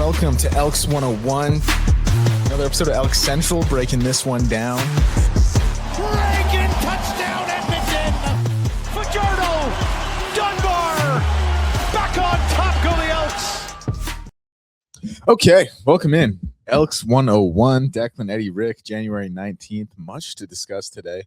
Welcome to Elks 101. Another episode of Elks Central, breaking this one down. Reagan, touchdown Edmonton! Fajardo, Dunbar, back on top go the Elks! Okay, welcome in. Elks 101, Declan, Eddie, Rick, January 19th. Much to discuss today.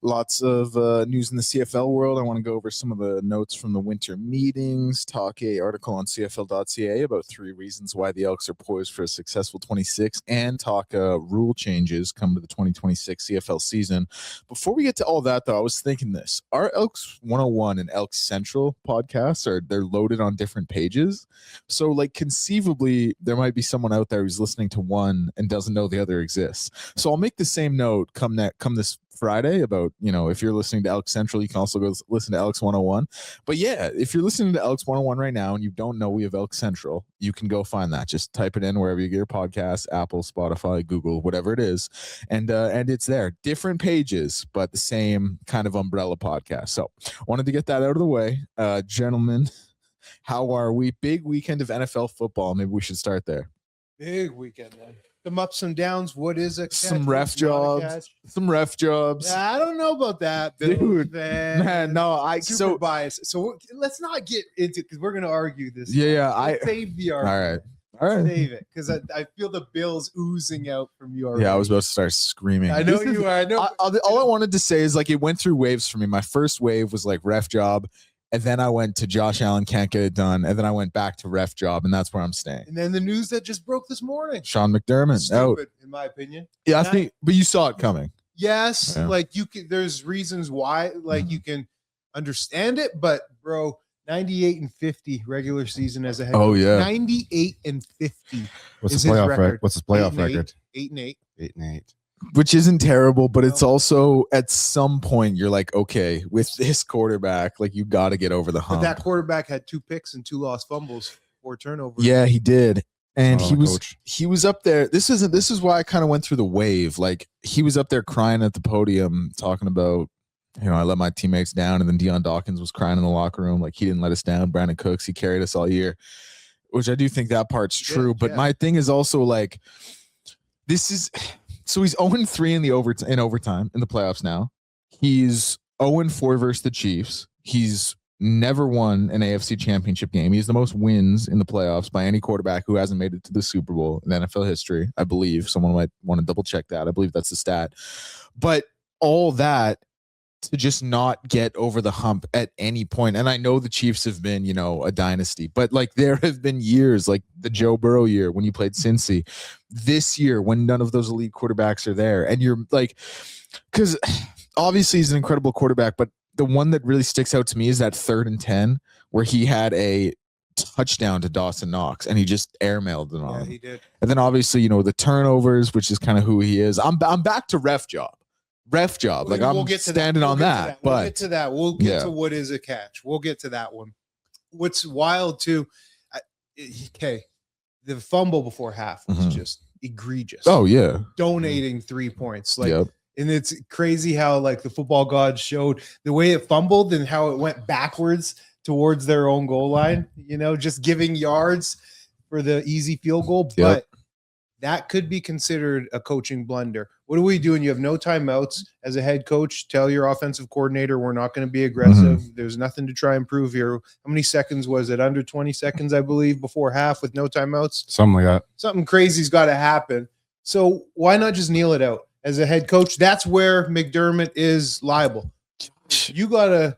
Lots of news in the CFL world. I want to go over some of the notes from the winter meetings, talk an article on CFL.ca about 3 reasons why the Elks are poised for a successful 26, and talk rule changes come to the 2026 CFL season. Before we get to all that, though, I was thinking this. Our Elks 101 and Elks Central podcasts, they're loaded on different pages. So, like, conceivably, there might be someone out there who's listening to one and doesn't know the other exists. So I'll make the same note come this Friday about, if you're listening to Elks Central, you can also go listen to Elks 101. But yeah, if you're listening to Elks 101 right now and you don't know we have Elks Central, you can go find that. Just type it in wherever you get your podcasts, Apple, Spotify, Google, whatever it is. And it's there. Different pages, but the same kind of umbrella podcast. So wanted to get that out of the way. Gentlemen, how are we? Big weekend of NFL football. Maybe we should start there. Big weekend, man. Some ups and downs. What is a catch? Some ref jobs. Yeah, I don't know about that, dude. Man, no, super biased. So let's not get into, because we're gonna argue this. Save the argument. All right. Save it, because I feel the Bills oozing out from you already. Yeah, I was about to start screaming. I know you are. I know. All I wanted to say is, like, it went through waves for me. My first wave was like ref job. And then I went to Josh Allen can't get it done. And then I went back to ref job, and that's where I'm staying. And then the news that just broke this morning. Sean McDermott. Stupid, in my opinion. Yeah, I think, but you saw it coming. Yes. Yeah. Like, there's reasons why, like, you can understand it, but bro, 98-50 regular season as a head coach. Oh, yeah. 98-50. What's the playoff record? What's his playoff 8-8. record? 8-8. 8-8. Which isn't terrible, but it's also, at some point, you're like, okay, with this quarterback, like, you got to get over the hump. But that quarterback had 2 picks and 2 lost fumbles, 4 turnovers. Yeah, he did. And he was up there. This is why I kind of went through the wave. Like, he was up there crying at the podium, talking about, I let my teammates down, and then Deion Dawkins was crying in the locker room. Like, he didn't let us down. Brandon Cooks, he carried us all year, which I do think that part's true. But my thing is also, like, so he's 0-3 in overtime in the playoffs now. He's 0-4 versus the Chiefs. He's never won an AFC championship game. He has the most wins in the playoffs by any quarterback who hasn't made it to the Super Bowl in NFL history, I believe. Someone might want to double check that. I believe that's the stat. But all that to just not get over the hump at any point. And I know the Chiefs have been, a dynasty, but, like, there have been years, like the Joe Burrow year when you played Cincy, this year when none of those elite quarterbacks are there. And you're like, because obviously he's an incredible quarterback, but the one that really sticks out to me is that 3rd and 10 where he had a touchdown to Dawson Knox and he just airmailed it on him. He did. And then obviously, the turnovers, which is kind of who he is. I'm back to ref job. Like, I'm standing on that. We'll get to that. We'll get to what is a catch. We'll get to that one. What's wild too, the fumble before half was just egregious. Oh yeah, donating 3 points. Like, and it's crazy how, like, the football gods showed the way it fumbled and how it went backwards towards their own goal line. Just giving yards for the easy field goal, but that could be considered a coaching blunder. What are we doing? You have no timeouts as a head coach. Tell your offensive coordinator we're not going to be aggressive. There's nothing to try and prove here. How many seconds was it? Under 20 seconds, I believe, before half with no timeouts? Something like that. Something crazy's got to happen. So why not just kneel it out as a head coach? That's where McDermott is liable. You gotta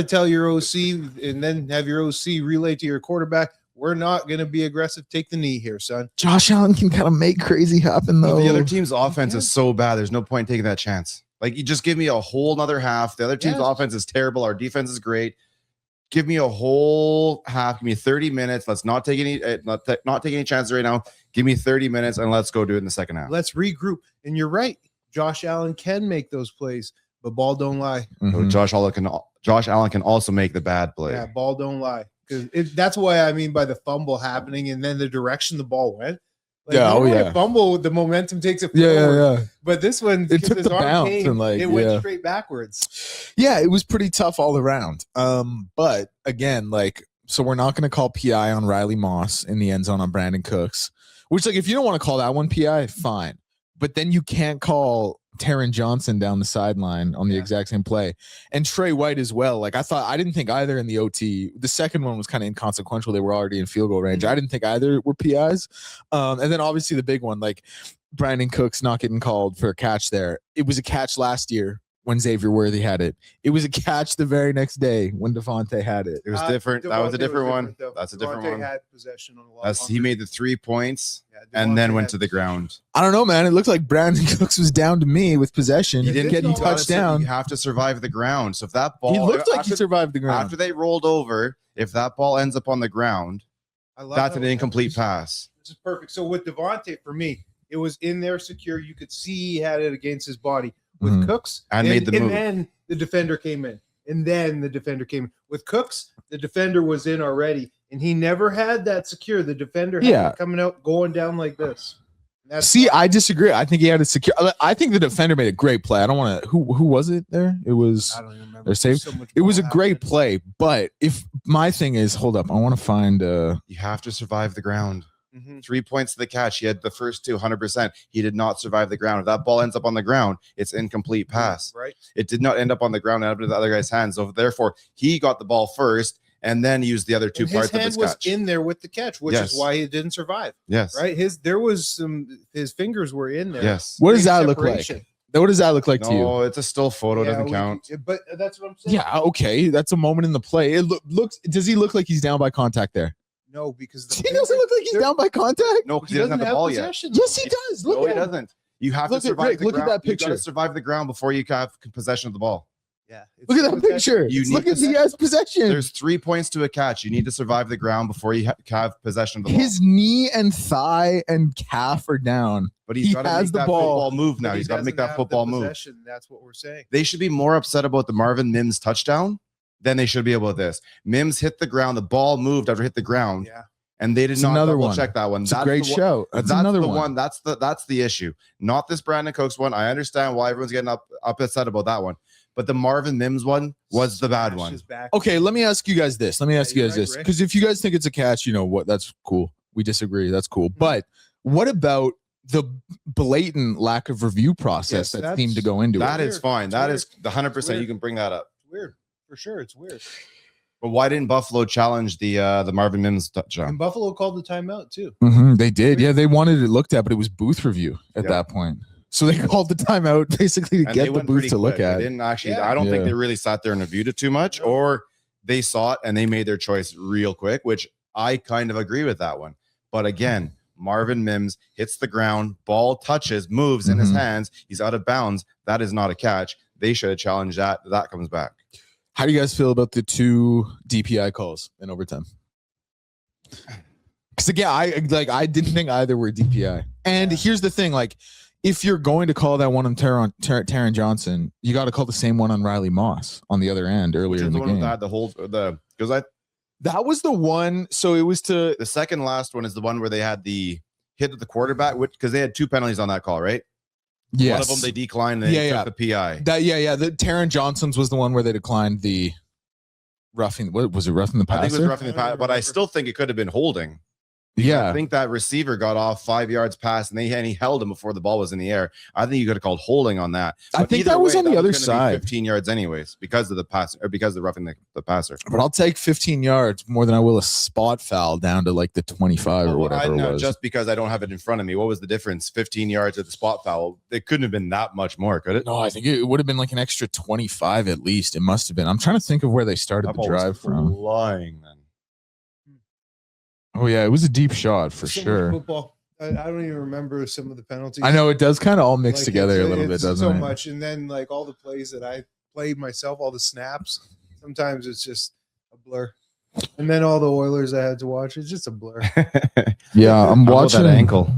tell your OC and then have your OC relay to your quarterback. We're not going to be aggressive. Take the knee here, son. Josh Allen can kind of make crazy happen, though. The other team's offense is so bad. There's no point in taking that chance. Like, you just give me a whole nother half. The other team's offense is terrible. Our defense is great. Give me a whole half. Give me 30 minutes. Let's not take any chances right now. Give me 30 minutes and let's go do it in the second half. Let's regroup. And you're right. Josh Allen can make those plays, but ball don't lie. So Josh Allen can also make the bad play. Yeah, ball don't lie. That's why I mean by the fumble happening and then the direction the ball went. Like, fumble, the momentum takes it forward. Yeah. But this one, it took the bounce and it went straight backwards. Yeah, it was pretty tough all around. But again, like, So we're not going to call PI on Riley Moss in the end zone on Brandon Cooks, which, like, if you don't want to call that one PI, fine. But then you can't call Taron Johnson down the sideline on the exact same play. And Trey White as well. Like, I didn't think either in the OT. The second one was kind of inconsequential. They were already in field goal range. I didn't think either were PIs. And then obviously the big one, like Brandon Cooks not getting called for a catch there. It was a catch last year when Xavier Worthy had it. It was a catch the very next day when Devontae had it. It was different. That was a different one. That's a different one. Had possession on a lot He made the 3 points Yeah, and then went to the ground. I don't know, man. It looked like Brandon Cooks was down to me with possession. He didn't get get touchdown. You have to survive the ground. So if that ball, He looked like he survived the ground. After they rolled over, if that ball ends up on the ground, that's an incomplete pass. This is perfect. So with Devontae, for me, it was in there secure. You could see he had it against his body. With Cooks, and made the move. And then the defender came in. With Cooks, the defender was in already, and he never had that secure. The defender had it coming out, going down like this. I disagree. I think he had it secure. I think the defender made a great play. I don't want to. Who was it there? It was. I don't even remember. It was a great play. But if my thing is, hold up, I want to find. You have to survive the ground. 3 points to the catch. He had the first two, 100%. He did not survive the ground. If that ball ends up on the ground, it's incomplete pass. Right. It did not end up on the ground and up into the other guy's hands. So therefore, he got the ball first and then used the other two parts of his hand was catch. in there with the catch, which is why he didn't survive. Yes. Right. His fingers were in there. Yes. What does that look like? What does that look like to you? No, it's a still photo. Doesn't count. But that's what I'm saying. Yeah. Okay. That's a moment in the play. It looks. Does he look like he's down by contact there? No, because he doesn't look like he's down by contact. No, because he doesn't have the ball possession. yet. Yes, he does. Look no, at he him. doesn't. You have Look to survive at Rick, the look ground. at that picture. You got to survive the ground before you have possession of the ball. Yeah. Look at that picture. Look at he has possession. There's 3 points to a catch. You need to survive the ground before you have possession of the ball. His knee and thigh and calf are down. But he has the ball. Football move now. He's got to make that football move. That's what we're saying. They should be more upset about the Marvin Mims touchdown than they should be about this. Mims hit the ground. The ball moved after it hit the ground. Yeah. And they did not double check that one. That's a great show. That's another one. That's the issue. Not this Brandon Cooks one. I understand why everyone's getting upset about that one. But the Marvin Mims one was the bad one. Okay, let me ask you guys this. Because if you guys think it's a catch, you know what? That's cool. We disagree. That's cool. But what about the blatant lack of review process that seemed to go into it? That is fine. That is the 100%. You can bring that up. It's weird. For sure. It's weird. But why didn't Buffalo challenge the Marvin Mims touchdown? And Buffalo called the timeout too. They did. Yeah, they wanted it looked at, but it was booth review at that point. So they called the timeout basically to get the booth to look at. They didn't actually. I don't think they really sat there and reviewed it too much, or they saw it and they made their choice real quick, which I kind of agree with that one. But again, Marvin Mims hits the ground, ball touches, moves in his hands. He's out of bounds. That is not a catch. They should have challenged that. That comes back. How do you guys feel about the 2 DPI calls in overtime? Because again, I didn't think either were DPI. And here's the thing: like, if you're going to call that one on Taron Johnson, you got to call the same one on Riley Moss on the other end earlier in the game. That was the one. So it was to the second last one is the one where they had the hit of the quarterback, because they had 2 penalties on that call, right? Yes. One of them they declined and they took the PI. The Taron Johnson's was the one where they declined the roughing. What was it? Roughing the passer? I think it was roughing the passer, but I still think it could have been holding. Yeah, I think that receiver got off 5 yards past, and he held him before the ball was in the air. I think you could have called holding on that. But I think that was on the other side, 15 yards anyways, because of the pass or because of roughing the passer. But I'll take 15 yards more than I will a spot foul down to like the 25 or whatever it was. Just because I don't have it in front of me, what was the difference? 15 yards at the spot foul. It couldn't have been that much more, could it? No, I think it would have been like an extra 25 at least. It must have been. I'm trying to think of where they started the drive from. Flying then. Oh yeah, it was a deep shot for sure. Football. I don't even remember some of the penalties. I know it does kind of all mix together a little bit, doesn't it? So much, and then like all the plays that I played myself, all the snaps. Sometimes it's just a blur, and then all the Oilers I had to watch, it's just a blur. Yeah, I'm watching that ankle.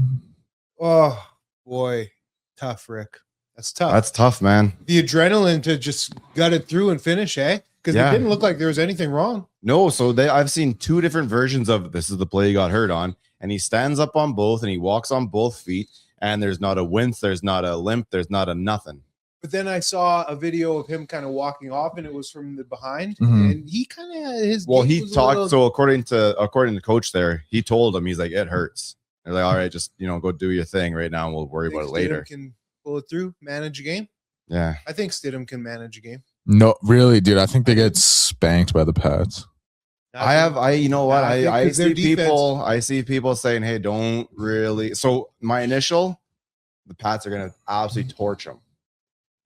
Oh boy, tough, Rick. That's tough. That's tough, man. The adrenaline to just gut it through and finish, eh? Because it didn't look like there was anything wrong. No, so I've seen 2 different versions of this is the play he got hurt on, and he stands up on both and he walks on both feet, and there's not a wince, there's not a limp, there's not a nothing. But then I saw a video of him kind of walking off, and it was from the behind, Mhm. and he kind of his. Well, gait he was a talked. little- So according to coach there, he told him, he's like, it hurts. They're like, all right, just go do your thing right now, and we'll worry think about it later. Stidham can pull it through, manage a game. Yeah. I think Stidham can manage a game. No, really, dude. I think they get spanked by the Pats. You know what? I think I 'cause their see people saying, hey, don't really. So my initial, the Pats are going to absolutely torch them.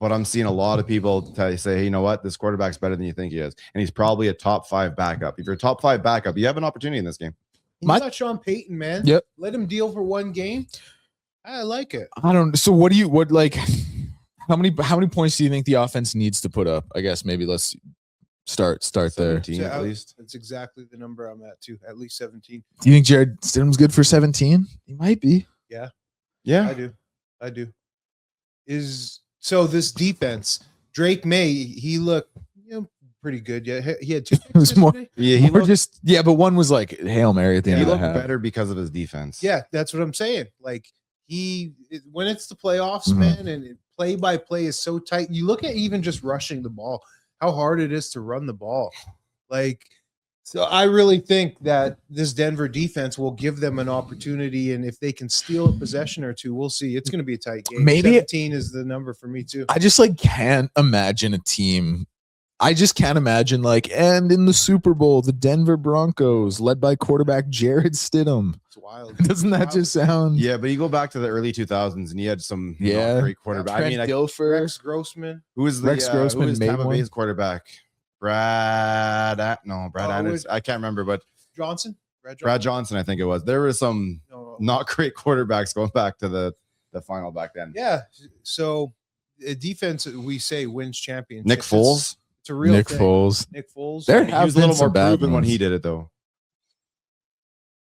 But I'm seeing a lot of people say, hey, you know what? This quarterback's better than you think he is. And he's probably a top 5 backup. If you're a top 5 backup, you have an opportunity in this game. You got Sean Payton, man. Yep. Let him deal for one game. I like it. I don't. So how many points do you think the offense needs to put up? I guess maybe let's start there. 17 So, at least. That's exactly the number I'm at too. At least 17. Do you think Jared Stidham's good for 17? He might be. Yeah. I do. So this defense, Drake May, he looked pretty good. Yeah, he had 2 It was more. Yeah, he More looked, just but one was like Hail Mary at the end he of the looked half. better because of his defense. Yeah, that's what I'm saying. Like when it's the playoffs, Mhm. man, and play by play is so tight. You look at even just rushing the ball, how hard it is to run the ball. So I really think that this Denver defense will give them an opportunity, and if they can steal a possession or two, we'll see. It's going to be a tight game. Maybe 17 is the number for me too. I just can't imagine a team. I just can't imagine and in the Super Bowl, the Denver Broncos led by quarterback Jared Stidham. It's wild. Doesn't that just sound? Yeah, but you go back to the early 2000s and he had some Yeah. great quarterback. Trent Dilfer. Rex Grossman. Who is Rex Grossman who is made Tampa one? Bay's quarterback? Brad Anderson. I can't remember, but Johnson. Brad Johnson, I think it was. There were some No. not great quarterbacks going back to the final back then. Yeah. So defense, we say wins championships. Nick Foles. It's a real Nick thing. Foles. Nick Foles. There He have was a little been more some bad proven when ones. he did it, though.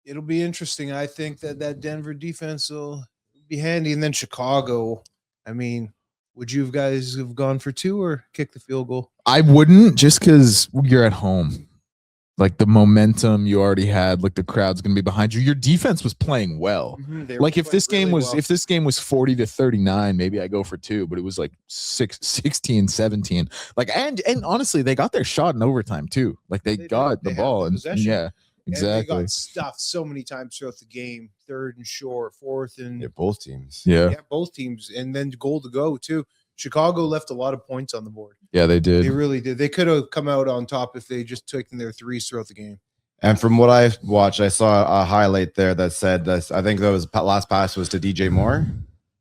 It'll be interesting. I think that Denver defense will be handy. And then Chicago, I mean, would you guys have gone for 2 or kick the field goal? I wouldn't, just because you're at home. The momentum you already had, the crowd's gonna be behind you. Your defense was playing well. If this game was 40-39, maybe I go for 2, but it was 16-17. And honestly, they got their shot in overtime too. They got the had ball the and possession. yeah, And exactly. they got stuffed so many times throughout the game. 3rd and short, 4th and Yeah, both teams. Yeah, both teams, and then goal to go too. Chicago left a lot of points on the board. yeah, they did. They really did. They could have come out on top if they just taken their 3s throughout the game. And from what I watched, I saw a highlight there that said that I think that was last pass was to DJ Moore,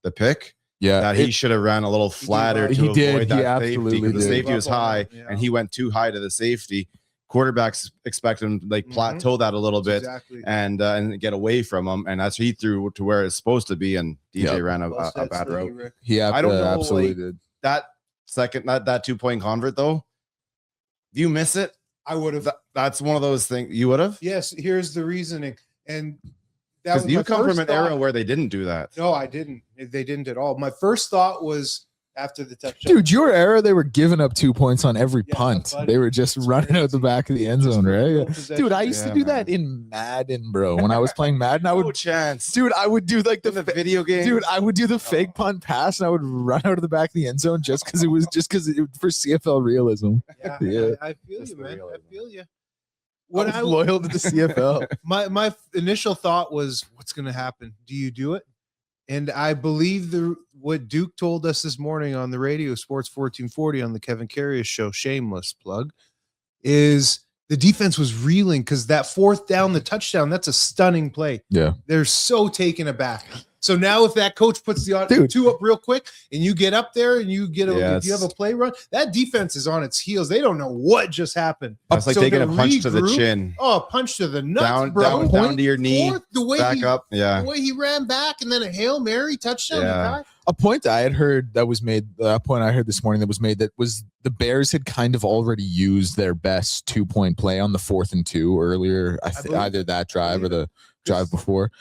the pick. Yeah, That he should have ran a little flatter to He did. avoid He that absolutely safety, because the did. safety was high Yeah. and he went too high to the safety. Quarterbacks expect him to plateau that a little bit Exactly. and get away from him, and that's he threw to where it's supposed to be, and DJ ran a Well said, bad Sneaky route. Rick. he I don't know, absolutely like- did. That that 2-point convert though, if you miss it, I would have. that's one of those things you would have, Yes, here's the reasoning. And that because was you my come from first an era thought. where they didn't do that. No, I didn't. They didn't at all. My first thought was after the touchdown. Dude, your era, they were giving up 2 points on every Yeah, punt. but They were just it's running out the crazy. back of the end Just zone, for right? real Yeah. possession. Dude, I used to Yeah, do that man. in Madden, bro. When I was playing Madden, I No would, chance. dude, I would do the The video game, dude, I would do the fake punt pass and I would run out of the back of the end zone just because it was for CFL realism. Yeah, Yeah. I feel Just you, the man. I realism. feel you. When I was loyal to the CFL. My initial thought was, what's going to happen? Do you do it? And I believe what Duke told us this morning on the radio, Sports 1440 on the Kevin Carrier show, shameless plug, is the defense was reeling because that 4th down, the touchdown, that's a stunning play. Yeah. They're so taken aback. So now if that coach puts the Dude. 2 up real quick and you get up there and you get Yeah, if you have a play run, that defense is on its heels. They don't know what just happened. That's like So taking to a punch to the regroup- chin, Oh, punch to the nuts, down, bro. down to your knee, The way back he, up. Yeah, the way he ran back and then a Hail Mary touchdown. Yeah. A point I had heard that was made, a point I heard this morning that was made, that was the Bears had kind of already used their best 2-point play on the 4th and 2 earlier. believe Either that drive or the drive Just- before.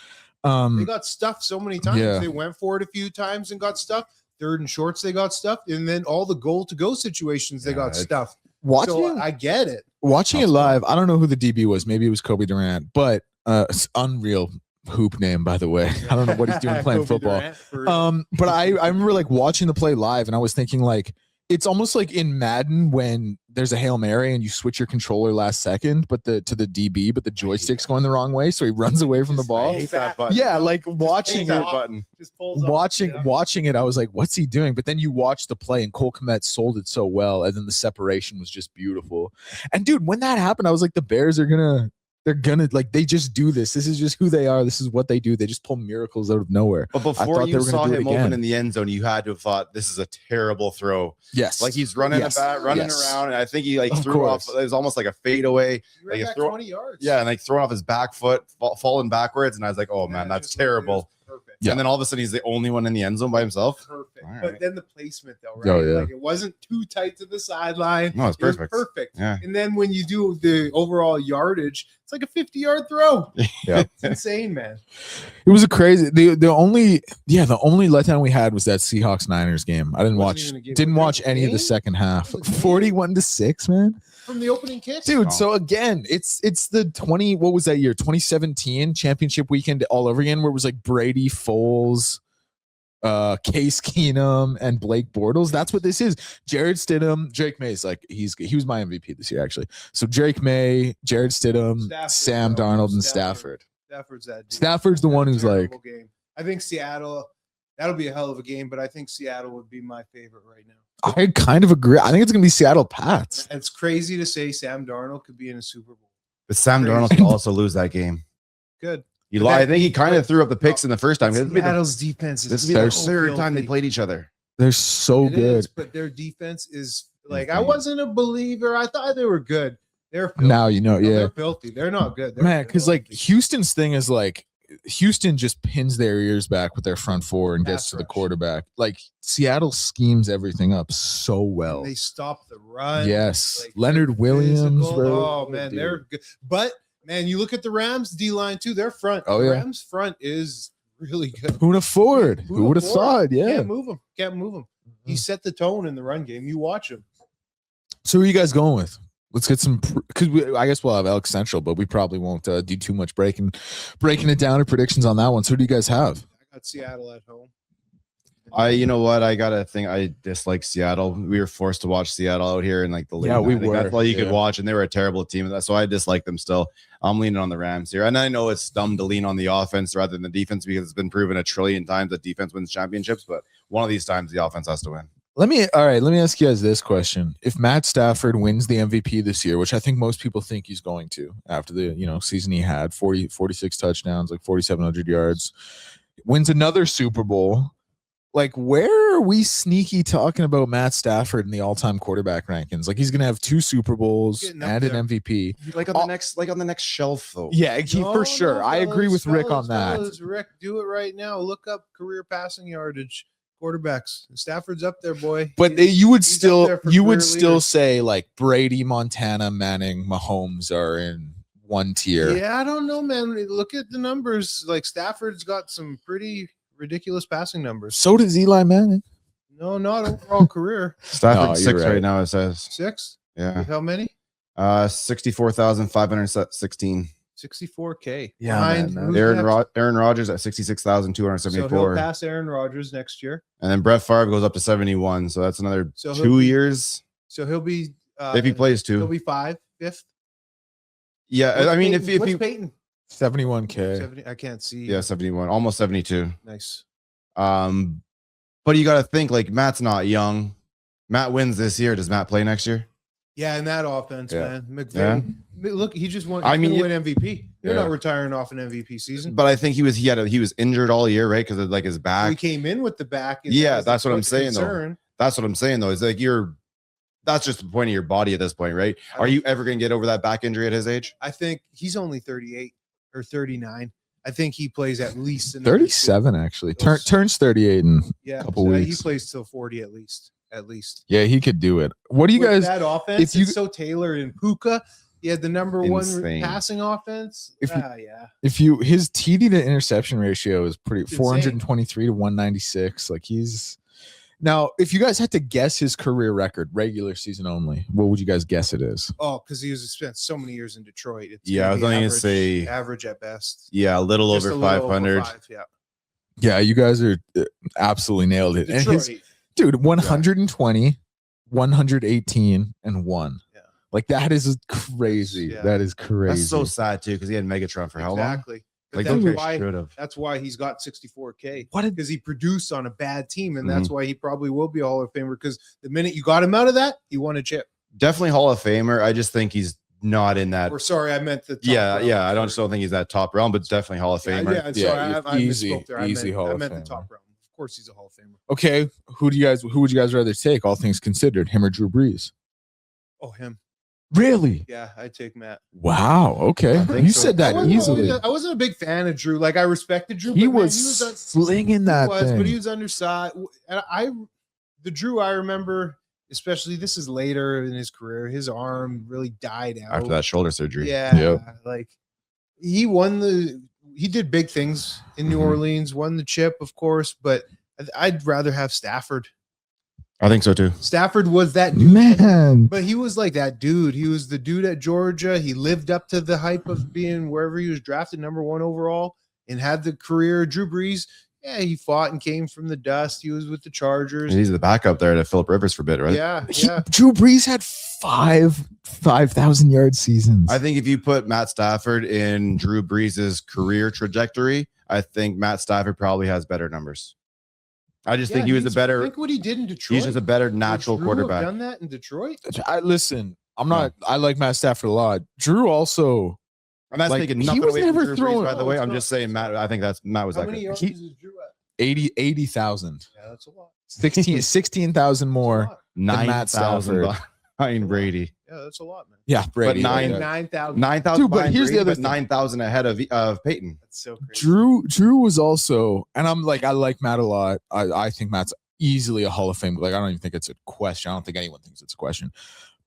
They got stuffed so many times. Yeah. They went for it a few times and got stuffed. 3rd and shorts, they got stuffed. And then all the goal to go situations, they Yeah, got it's- stuffed. Watching So I get it. it live, I don't know who the DB was. Maybe it was Kobe Durant, but it's unreal hoop name, by the way. I don't know what he's doing playing Kobe football. Durant, But I remember like watching the play live, and I was thinking like it's almost like in Madden when there's a Hail Mary and you switch your control last second, but to the DB, but the joystick's going the wrong way, so he runs away from the ball. I hate that button. Yeah, like watching that it, button. watching it, I was like, what's he doing? But then you watch the play, and Cole Kmet sold it so well, and then the separation was just beautiful. And dude, when that happened, I was like, the Bears they're gonna like, they just do this. This is just who they are. This is what they do. They just pull miracles out of nowhere. But before you saw him open in the end zone, you had to have thought this is a terrible throw. Yes, like he's running around, and I think he like threw off. It was almost like a fadeaway. Like like 20 yards. Yeah, and like throwing off his back foot, falling backwards, and I was like, oh man, that's terrible. Perfect. Yeah. And then all of a sudden, he's the only one in the end zone by himself. Perfect. All But right. then the placement, though, right? Oh, yeah. Like it wasn't too tight to the sideline. No, it's It was perfect. perfect. Yeah. And then when you do the overall yardage, it's like a 50-yard throw. Yeah. It's insane, man. It was a crazy. The only letdown we had was that Seahawks Niners game. I didn't Wasn't even a game. didn't Was watch it a any of the game? second half. Was it a game? 41-6, man. From the opening kick. Dude, Oh. so again, it's the what was that year? 2017 championship weekend all over again, where it was like Brady, Foles, Case Keenum, and Blake Bortles. That's what this is. Jared Stidham, Drake May's like he was my MVP this year, actually. So Drake May, Jared Stidham, Stafford, Sam though. Darnold, and Stafford. Stafford. Stafford's that dude. Stafford's the one who's like, Terrible game. I think Seattle, that'll be a hell of a game, but I think Seattle would be my favorite right now. I kind of agree. I think it's gonna be Seattle Pats. It's crazy to say Sam Darnold could be in a Super Bowl. But Sam Crazy. Darnold could also lose that game. Good. He lied. I think he kind of threw up the picks in the first time. This would be the, Seattle's defense is this would be the so third time they filthy. played each other. They're so It good. is, but their defense is like, I wasn't a believer. I thought they were good. They're filthy. Now you know, No, yeah. they're filthy. They're not good. They're Man, because like filthy. Houston's thing is like Houston just pins their ears back with their front four and gets Pass to the rush. quarterback. Like Seattle schemes everything up so well. And they stop the run. Yes, Like, Leonard they're Williams. physical. bro. Oh man, Dude. they're good. But man, you look at the Rams D line too. Their front. Oh, the yeah. Rams front is really good. Who'd afford? Who would have Who'da thought? Yeah. Can't move him. Can't move him. He set the tone in the run game. You watch him. So who are you guys going with? Let's get some because I guess we'll have Elk Central, but we probably won't do too much breaking it down or predictions on that one. So who do you guys have? I got Seattle at home. You know what? I gotta think. I dislike Seattle. We were forced to watch Seattle out here in like the league. Yeah, we I think were. That's all you could Yeah. watch, and they were a terrible team. So I dislike them still. I'm leaning on the Rams here, and I know it's dumb to lean on the offense rather than the defense because it's been proven a trillion times that defense wins championships. But one of these times, the offense has to win. Let me ask you guys this question. If Matt Stafford wins the MVP this year, which I think most people think he's going to after the season he had, 46 touchdowns, like 4,700 yards, wins another Super Bowl, like where are we sneaky talking about Matt Stafford in the all-time quarterback rankings? Like he's going to have 2 Super Bowls Getting up and an there. MVP. Like on the next shelf though. Yeah, No, for sure. no, I agree with Rick on that. fellas, Rick, do it right now. Look up career passing yardage quarterbacks. Stafford's up there, boy. But He's- you would he's up still there for you would career still leaders. say like Brady, Montana, Manning, Mahomes are in one tier. Yeah, I don't know, man. Look at the numbers. Like Stafford's got some pretty ridiculous passing numbers. So does Eli Manning. No, not overall career. Stafford No, 6 you're right. right now. It says 6? yeah. How many? 64,516. 64K. Yeah, Behind man, who's Aaron next? Aaron Rodgers at So 66,274. he'll pass Aaron Rodgers next year. And then Brett Favre goes up to 71. So that's another So he'll 2 be- years So he'll be if he plays He'll 2. be 5th. Yeah, I mean if what's you Peyton? 71K. 70, I can't see. yeah 71, almost 72. Nice. But you got to think like Matt's not young. Matt wins this year. Does Matt play next year? Yeah, in that offense, Yeah. man. McVay. Look, he just won. I He's mean, gonna win MVP. You're Yeah. not retiring off an MVP season. But I think he was injured all year, right? Because of like his We back. came in with the back. and Yeah, that was the that's what I'm saying, though. concern. That's what I'm saying though. Is like that's just the point of your body at this point, right? I Are don't- you ever going to get over that back injury at his age? I think he's only 38 or 39. I think he plays at least another 37 actually. Those- Turns 38 in Yeah, couple so weeks. He plays till 40 at least. At least. yeah, he could do it. What do you With guys that offense? if you- It's so tailored in Puka. He had the number Insane. 1 passing offense. If you- Yeah. his TD to interception ratio is pretty It's insane. 423 to 196. Like Now, if you guys had to guess his career record, regular season only, what would you guys guess it is? Oh, because he was spent so many years in Detroit. It's Yeah, I was only going to say average at best. Yeah, a little Just over a little 500. over 5, yeah. Yeah, you guys are absolutely nailed it. And Detroit. dude, 120, 118, and 1. Yeah. Like that is crazy. Yeah. That is crazy. That's so sad too, because he had Megatron for how long? Exactly. But Like that's those why, guys should have. that's why he's got 64K. What Because he produced on a bad team, and that's why he probably will be a Hall of Famer. Because the minute you got him out of that, he won a chip. Definitely Hall of Famer. I just think he's not in that. Or sorry, I meant the top Yeah, realm. I don't think he's that top realm, but definitely Hall of Famer. Yeah, sorry, Yeah, I easy- misspoke there. easy Hall I of meant the Famer. top realm. Of course, he's a Hall of Famer. Okay, who would you guys rather take? All things considered, him or Drew Brees? Oh, him. Really? Yeah, I take Matt. Wow. Okay, I think you so. said that easily. I wasn't a big fan of Drew. Like I respected Drew. He but man, was slinging that thing. but he was undersized. And the Drew I remember, especially this is later in his career, his arm really died out After that shoulder surgery. Yeah, Yep. like he did big things in New Mhm. Orleans, won the chip, of course, but I'd rather have Stafford. I think so too. Stafford was that dude. Man, But he was like that dude. He was the dude at Georgia. He lived up to the hype of being wherever he was drafted, #1 overall, and had the career. Drew Brees, yeah, he fought and came from the dust. He was with the Chargers. He's the backup there to Phillip Rivers for a bit, right? Yeah. Drew Brees had 5,000 yard seasons. I think if you put Matt Stafford in Drew Brees' career trajectory, I think Matt Stafford probably has better numbers. I just think he was a better. Think what he did in Detroit. He's just a better natural Would Drew have quarterback. Done that in Detroit. Listen. I'm not. I like Matt Stafford a lot. Drew also. I'm not Like, taking he nothing was away from never Drew Brees, throwing- by the way. No, I'm it's just saying Matt. I think Matt was How that many good. yards He- is Drew at? 80,000. Yeah, that's a lot. 16,000 That's a more. lot. 9,000 Stafford. behind Brady. Yeah, that's a lot, man. Yeah, Brady. But nine- yeah. 9,000. 9,000. Dude, but behind here's the Brady, other but thing. 9,000 ahead of Peyton. That's so crazy. Drew was also, and I'm like, I like Matt a lot. I think Matt's easily a Hall of Fame. Like, I don't even think it's a question. I don't think anyone thinks it's a question.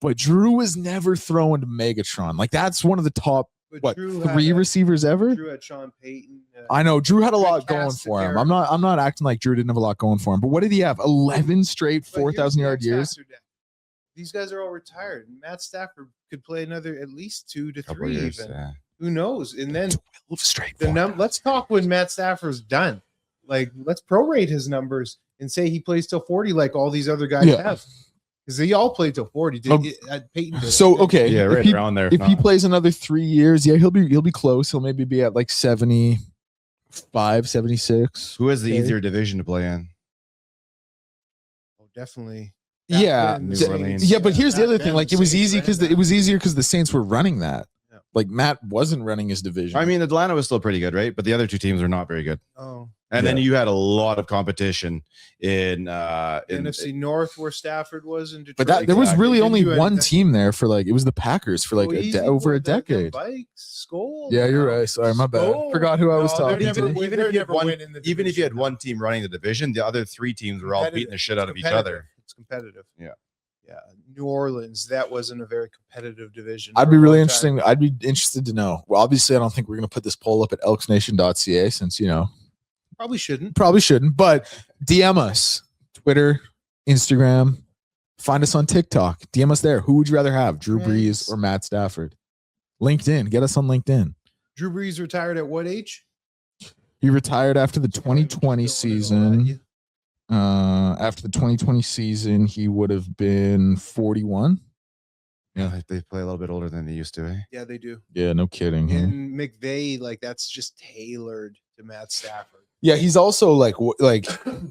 But Drew was never throwing to Megatron. Like, that's one of the top, But Drew had 3 a- receivers ever? Drew had Sean Payton. I know Drew had a Good lot going cast of for him. characters. I'm not acting like Drew didn't have a lot going for him. But what did he have? 11 straight But here's 4,000 the yard X years. factor, Dan. These guys are all retired. Matt Stafford could play another at least 2 to Couple 3 years. even. Yeah. Who knows? And then 12 straight. let's talk when Matt Stafford's done. Like, let's prorate his numbers and say he plays till 40 like all these other guys Yeah. have. Because they all played till 40. Peyton did. So okay, Yeah, right if he, around there. if he not- plays another 3 years, yeah, he'll be close. He'll maybe be at like 75, 76. Who has the Okay. easier division to play in? Oh, definitely. Yeah, Back then, the New Orleans. Saints. Yeah, but here's the Back other then, thing. Like the it was Saints easy ran because that. it was easier because the Saints were running that. Yeah. Like Matt wasn't running his division. I mean, Atlanta was still pretty good, right? But the other two teams were not very good. Oh, And then Yeah. you had a lot of competition in NFC North where Stafford was in Detroit. but that there was Exactly. really Then only you had one that- team there for like it was the Packers for like Oh, easy over for a the decade. Vikes, Skull. Yeah, you're right. Sorry, my bad. Skull. Forgot who I was No, they're talking never to. win- Even they're if you had never one- win in the even if you had division. one team running the division, the other three teams were all beating the shit out of each Competitive. other. It's competitive. Yeah. Yeah. New Orleans, that wasn't a very competitive division. I'd for be a really long interesting. time. I'd be interested to know. Well, obviously, I don't think we're going to put this poll up at ElksNation.ca since Probably shouldn't. probably shouldn't. But DM us, Twitter, Instagram, find us on TikTok. DM us there. Who would you rather have, Drew Brees Yes. or Matt Stafford? LinkedIn. Get us on LinkedIn. Drew Brees retired at what age? He retired after the 2020 season. After the 2020 season, he would have been 41. Yeah, they play a little bit older than they used to. Eh? Yeah, they do. Yeah, no kidding. huh? And McVay, like that's just tailored to Matt Stafford. Yeah, he's also like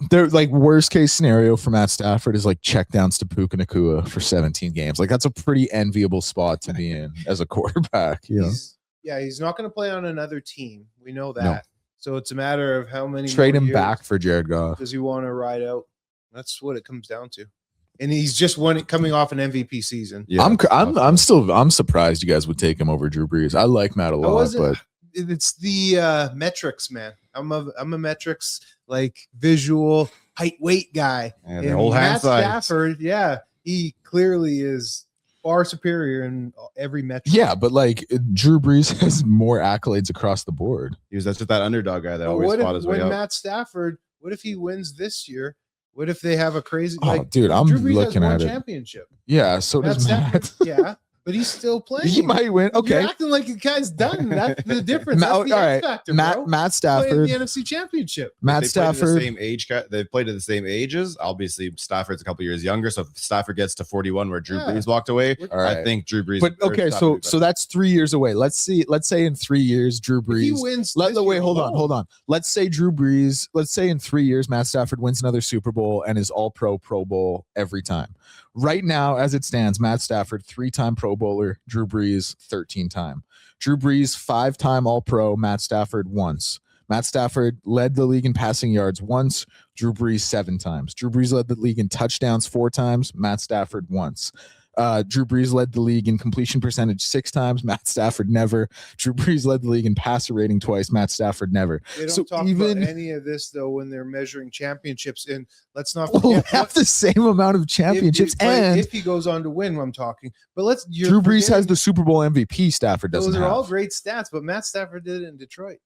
they're like worst case scenario for Matt Stafford is like checkdowns to Puka Nacua for 17 games. Like that's a pretty enviable spot to be in as a quarterback. You know, He's not going to play on another team. We know that. No. So it's a matter of how many trade more him years back for Jared Goff. does he want to ride out? That's what it comes down to. And he's just coming off an MVP season. Yeah, I'm surprised you guys would take him over Drew Brees. I like Matt a lot, wasn't- but It's the metrics, man. I'm a metrics like visual height weight guy. Yeah, the And old hand Matt size. Stafford, yeah, he clearly is far superior in every metric. yeah, but like Drew Brees has more accolades across the board. That's just that underdog guy that But always what fought if his way when up. Matt Stafford, what if he wins this year? What if they have a crazy? Dude, I'm Drew Brees looking has at it. championship. Yeah, so does Matt. Yeah, but he's still playing. He might win. Okay, You're acting like the guy's done. That's the difference. That's the all right. X factor, bro. Matt Stafford, the NFC Championship. Matt Stafford. The same age. They played at the same ages. Obviously, Stafford's a couple years younger. So if Stafford gets to 41, where Drew Brees walked away, I think Drew Brees. But okay, so that's 3 years away. Let's say in 3 years, Drew Brees. He wins. Hold on. Let's say Drew Brees. Let's say in 3 years, Matt Stafford wins another Super Bowl and is All Pro Bowl every time. Right now, as it stands, Matt Stafford, 3-time Pro Bowler, Drew Brees, 13-time. Drew Brees, 5-time All-Pro, Matt Stafford once. Matt Stafford led the league in passing yards once, Drew Brees 7 times. Drew Brees led the league in touchdowns 4 times, Matt Stafford once. Drew Brees led the league in completion percentage 6 times, Matt Stafford never. Drew Brees led the league in passer rating twice, Matt Stafford never. They don't talk about any of this though when they're measuring championships. And let's not forget, we have the same amount of championships. If he goes on to win, I'm talking. But Drew Brees has the Super Bowl MVP. Stafford doesn't. Those are all great stats, but Matt Stafford did it in Detroit.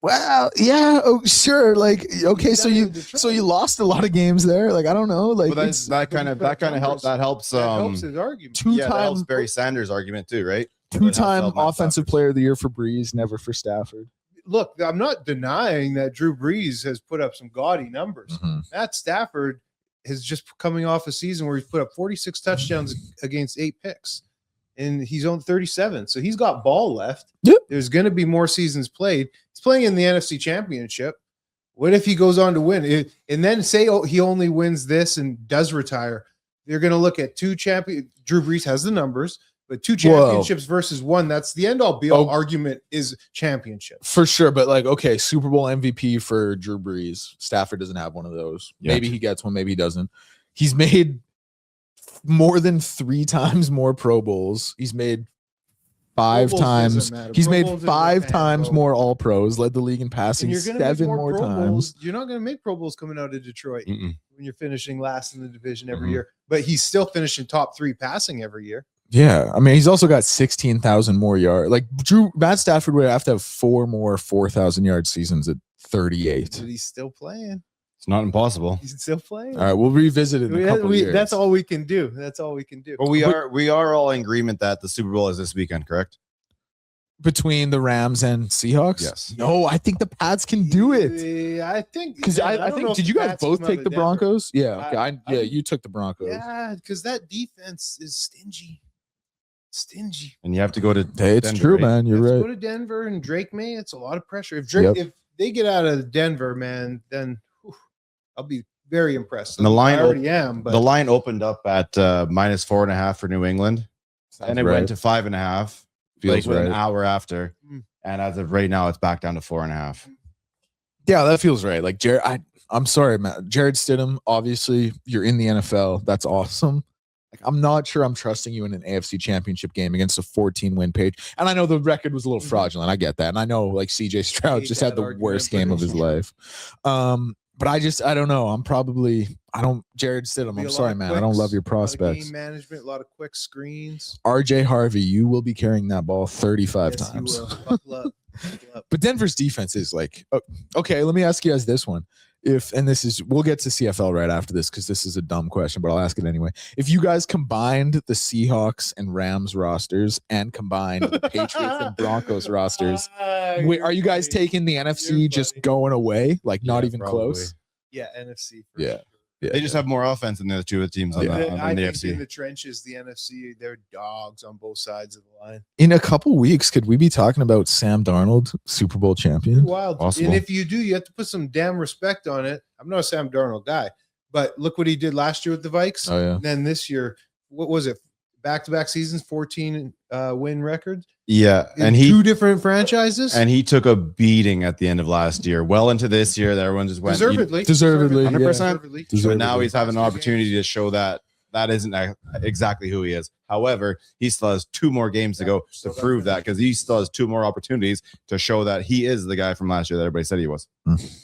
Well, yeah, sure. Like, okay, so you lost a lot of games there. Like, I don't know. Like, that kind of helps. That helps. Helps his argument. That helps Barry Sanders' argument too, right? 2-time offensive player of the year for Brees, never for Stafford. Look, I'm not denying that Drew Brees has put up some gaudy numbers. Mm-hmm. Matt Stafford is just coming off a season where he's put up 46 touchdowns against 8 picks. And he's on 37. So he's got ball left. Yep. There's going to be more seasons played. He's playing in the NFC Championship. What if he goes on to win? And then say he only wins this and does retire. They're going to look at 2 champions. Drew Brees has the numbers, but 2 championships versus 1. That's the end-all be-all argument is championship. For sure. But like, okay, Super Bowl MVP for Drew Brees. Stafford doesn't have one of those. Yep. Maybe he gets one. Maybe he doesn't. He's made more than 3 times more Pro Bowls. He's made 5 times. He's made 5 times more All Pros. Led the league in passing 7 more times. You're not going to make Pro Bowls coming out of Detroit when you're finishing last in the division every year. But he's still finishing top 3 passing every year. Yeah, I mean, he's also got 16,000 more yards. Like Matt Stafford would have to have 4 more 4,000-yard seasons at 38. But he's still playing. It's not impossible. He's still playing. All right, we'll revisit it in a couple years. That's all we can do. That's all we can do. Well, we are all in agreement that the Super Bowl is this weekend, correct? Between the Rams and Seahawks? Yes. No, I think the Pats can do it. I think because I think did you guys both take the Broncos? Yeah. Okay. You took the Broncos. Yeah, because that defense is stingy. And you have to go to it's Denver, true, right? man. You're right. Go to Denver and Drake May. It's a lot of pressure. If they get out of Denver, man, then I'll be very impressed. And the line I already am. But the line opened up at -4.5 for New England, and it went to 5.5. Feels an hour after, and as of right now, it's back down to 4.5. Yeah, that feels right. Like Jared, I'm sorry, man. Jared Stidham. Obviously, you're in the NFL. That's awesome. Like, I'm not sure I'm trusting you in an AFC Championship game against a 14-win page. And I know the record was a little fraudulent. I get that, and I know like CJ Stroud just had the worst game of his life. But I don't know. Jared Stidham. I'm sorry, man. I don't love your prospects. Game management, a lot of quick screens. RJ Harvey, you will be carrying that ball 35 times. You will. Buckle up. But Denver's defense is like, okay, let me ask you guys this one. We'll get to CFL right after this because this is a dumb question, but I'll ask it anyway. If you guys combined the Seahawks and Rams rosters and combined the Patriots and Broncos rosters, are you guys taking the NFC just going away? Like not even close? Yeah, NFC. Yeah. They just have more offense than the 2 teams on the AFC. In the trenches, the NFC, they're dogs on both sides of the line. In a couple weeks, could we be talking about Sam Darnold, Super Bowl champion? Wild. Possible. And if you do, you have to put some damn respect on it. I'm not a Sam Darnold guy, but look what he did last year with the Vikes. Oh, yeah. And then this year, what was it? Back-to-back seasons, 14 win records. Yeah, and 2 different franchises, and he took a beating at the end of last year. Well into this year, that everyone just went deservedly, 100%. But now he's having an opportunity to show that isn't exactly who he is. However, he still has 2 more games to go to prove that because he still has 2 more opportunities to show that he is the guy from last year that everybody said he was.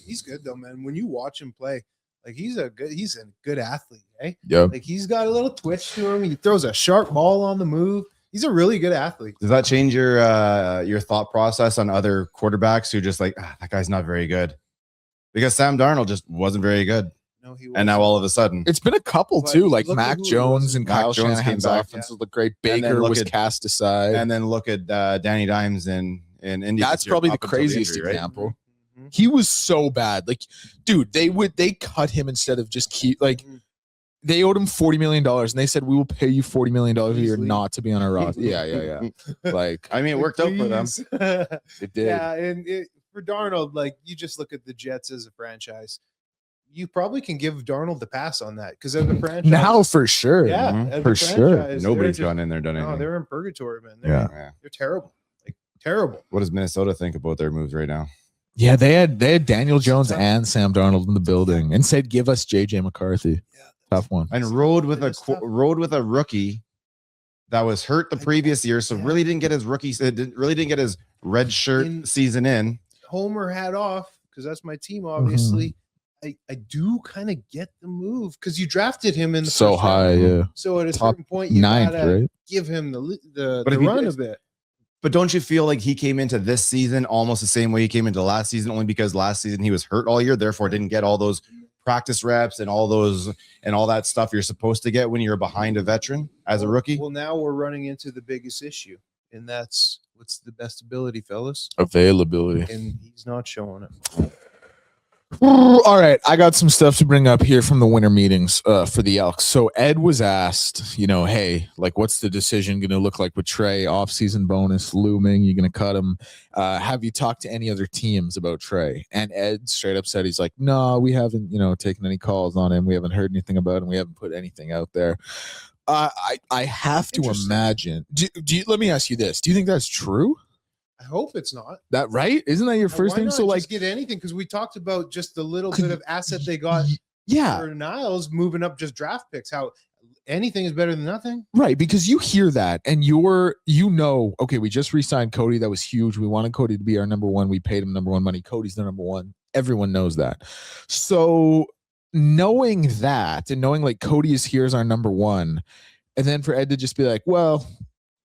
He's good though, man. When you watch him play, like he's a good athlete, eh? Yeah. Like he's got a little twitch to him. He throws a sharp ball on the move. He's a really good athlete. Does that change your thought process on other quarterbacks who just like that guy's not very good? Because Sam Darnold just wasn't very good. No, he wasn't. And now all of a sudden, It's been a couple But too, like look at Mac who it Jones was. and Mac Kyle Jones came Shanahan's back, offenses look great. And then Baker look was at- cast aside. and then look at Danny Dimes in Indy. That's this year, probably the up until craziest injury, right? example. Mhm. He was so bad. Like, dude, they cut him instead of just keep like they owed him $40 million and they said we will pay you $40 million a year Easily. not to be on our roster. Yeah. Like I mean, it worked out for them. Please. it did. Yeah, and for Darnold, like you just look at the Jets as a franchise. You probably can give Darnold the pass on that because they're the franchise. Now for sure. yeah, Mhm. as a For sure. franchise, Nobody's they're gone in there done No, anything. they're in purgatory, man. Yeah. They're terrible, like terrible. What does Minnesota think about their moves right now? Yeah, they had Daniel Jones and Sam Darnold in the building and said, "Give us JJ McCarthy." Yeah. Tough one. And rode with It is tough. a rookie that was hurt the previous year, so really didn't get his really didn't get his red shirt season in. Homer hat off because that's my team, obviously. Mm-hmm. I do kind of get the move because you drafted him in the So first high, round. yeah. So at a Top certain point, you Ninth, gotta right? give him the But if he run did- a bit. But don't you feel like he came into this season almost the same way he came into last season, only because last season he was hurt all year, therefore didn't get all those practice reps and all that stuff you're supposed to get when you're behind a veteran as a rookie? Well, now we're running into the biggest issue, and that's what's the best ability, fellas, Availability. and he's not showing it. All right, I got some stuff to bring up here from the winter meetings for the Elks. So Ed was asked, hey, like, what's the decision going to look like with Trey? Offseason bonus looming. You going to cut him? Have you talked to any other teams about Trey? And Ed straight up said he's like, no, we haven't, taken any calls on him. We haven't heard anything about him. We haven't put anything out there. I have to imagine. Let me ask you this: do you think that's true? I hope it's not. That right? Isn't that your first Why thing? not So like, just get anything because we talked about just the little bit of asset they got yeah, for Niles moving up just draft picks. How anything is better than nothing. right, because you hear that and okay, we just re-signed Cody. That was huge. We wanted Cody to be our number one. We paid him number one money. Cody's the number one. Everyone knows that. So knowing that and knowing like Cody is here as our number one, and then for Ed to just be like, well,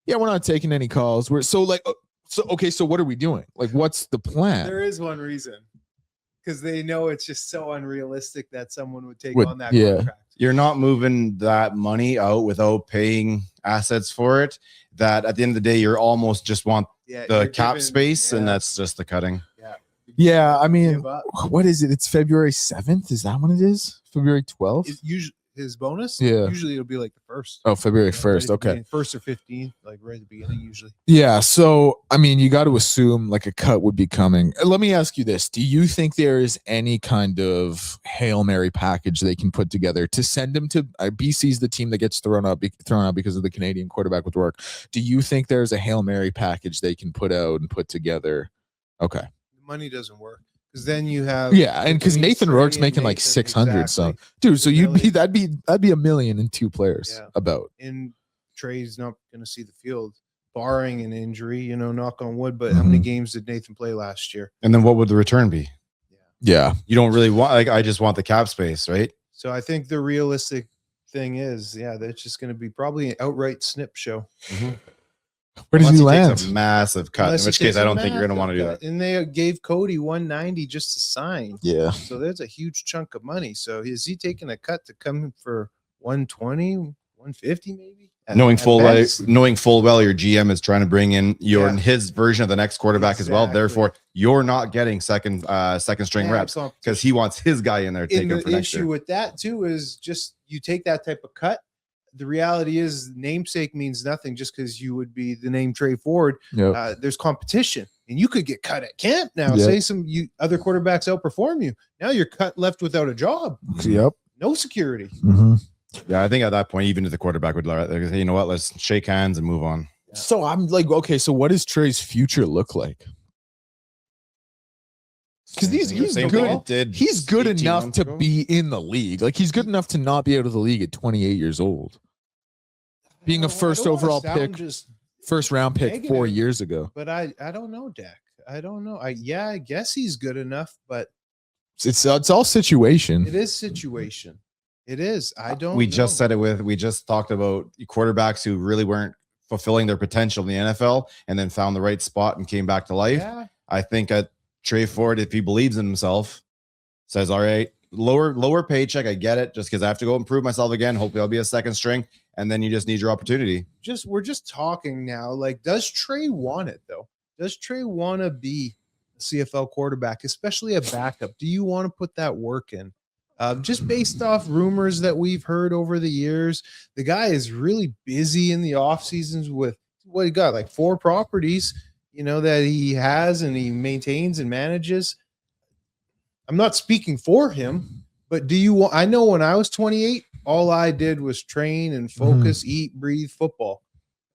yeah, we're not taking any calls. So what are we doing? Like, what's the plan? There is one reason because they know it's just so unrealistic that someone would take Would- on that yeah. contract. You're not moving that money out without paying assets for it. That at the end of the day, you're almost just want Yeah, the you're cap giving- space, and yeah, that's just the cutting. Yeah, I mean, give up. what is it? It's February 7th. Is that when it is? February 12th? It's usually his bonus. Yeah. Usually it'll be like the first. Oh, February Right at 1st. the Okay. beginning, 1st or 15th, like right at the beginning, usually. Yeah. So, I mean, you got to assume like a cut would be coming. Let me ask you this. Do you think there is any kind of Hail Mary package they can put together to send him to BC's the team that gets thrown out because of the Canadian quarterback with work? Do you think there's a Hail Mary package they can put out and put together? Okay. Money doesn't work because then you have Yeah. And because Denise, Nathan Rourke's Trey, and making like Nathan, 600 so exactly. dude, so Million. that'd be $1 million in two players Yeah. about. And Trey's not going to see the field, barring an injury. Knock on wood. But how many games did Nathan play last year? And then what would the return be? Yeah. You don't really want, like, I just want the cap space, right? So I think the realistic thing is, that's just going to be probably an outright snip show. Where does Unless he takes land? a massive cut, Unless in he which case takes I a don't think you're going to want to do massive that. cut. And they gave Cody 190 just to sign. Yeah. So there's a huge chunk of money. So is he taking a cut to come for 120, 150 maybe? Knowing At full well, best? your GM is trying to bring in his version of the next quarterback as well. Exactly. Therefore, you're not getting second string Yeah, reps competition. because he wants his guy in there to take And him for the next issue year. with that too is just you take that type of cut. The reality is namesake means nothing just because you would be the name Trey Ford. Yep. There's competition and you could get cut at camp now. Yep. Say some other quarterbacks outperform you. Now you're left without a job. Yep. No security. Mm-hmm. Yeah, I think at that point, even if the quarterback would say, you know what, let's shake hands and move on. So I'm like, okay, so what does Trey's future look like? Because he's Same good. thing it did He's good 18 enough months to ago. be in the league. Like he's good enough to not be out of the league at 28 years old. Being a first overall pick, first round pick 4 negative. years ago. But I don't know, Dak. I don't know. I guess he's good enough, but It's all situation. it is situation. It is. I don't. We know. just said it we just talked about quarterbacks who really weren't fulfilling their potential in the NFL and then found the right spot and came back to life. Yeah. I think at Trey Ford, if he believes in himself, says, all right, lower paycheck. I get it, just because I have to go improve myself again. Hopefully, I'll be a second string, and then you just need your opportunity. We're just talking now. Like, does Trey want it though? Does Trey want to be a CFL quarterback, especially a backup? Do you want to put that work in? Just based off rumors that we've heard over the years, the guy is really busy in the off seasons with what he got, like 4 properties, that he has and he maintains and manages. I'm not speaking for him, but I know when I was 28, all I did was train and focus, eat, breathe football.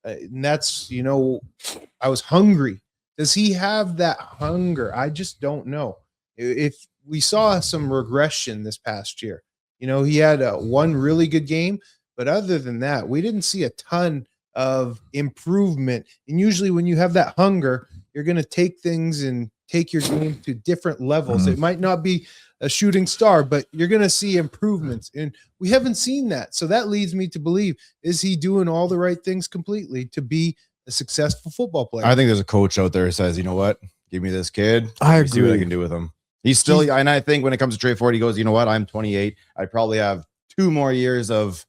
And that's, I was hungry. Does he have that hunger? I just don't know. If we saw some regression this past year, he had one really good game, but other than that, we didn't see a ton of improvement. And usually when you have that hunger, you're going to take things and take your game to different levels. It might not be a shooting star, but you're going to see improvements. And we haven't seen that. So that leads me to believe, is he doing all the right things completely to be a successful football player? I think there's a coach out there who says, you know what? Give me this kid. I See what I can do with him. He's still, and I think when it comes to Trey Ford, he goes, you know what? I'm 28. I probably have 2 more years of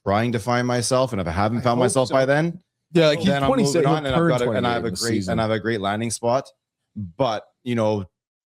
trying to find myself. And if I haven't found myself by then, yeah, like he's then 27 and I have a great landing spot. But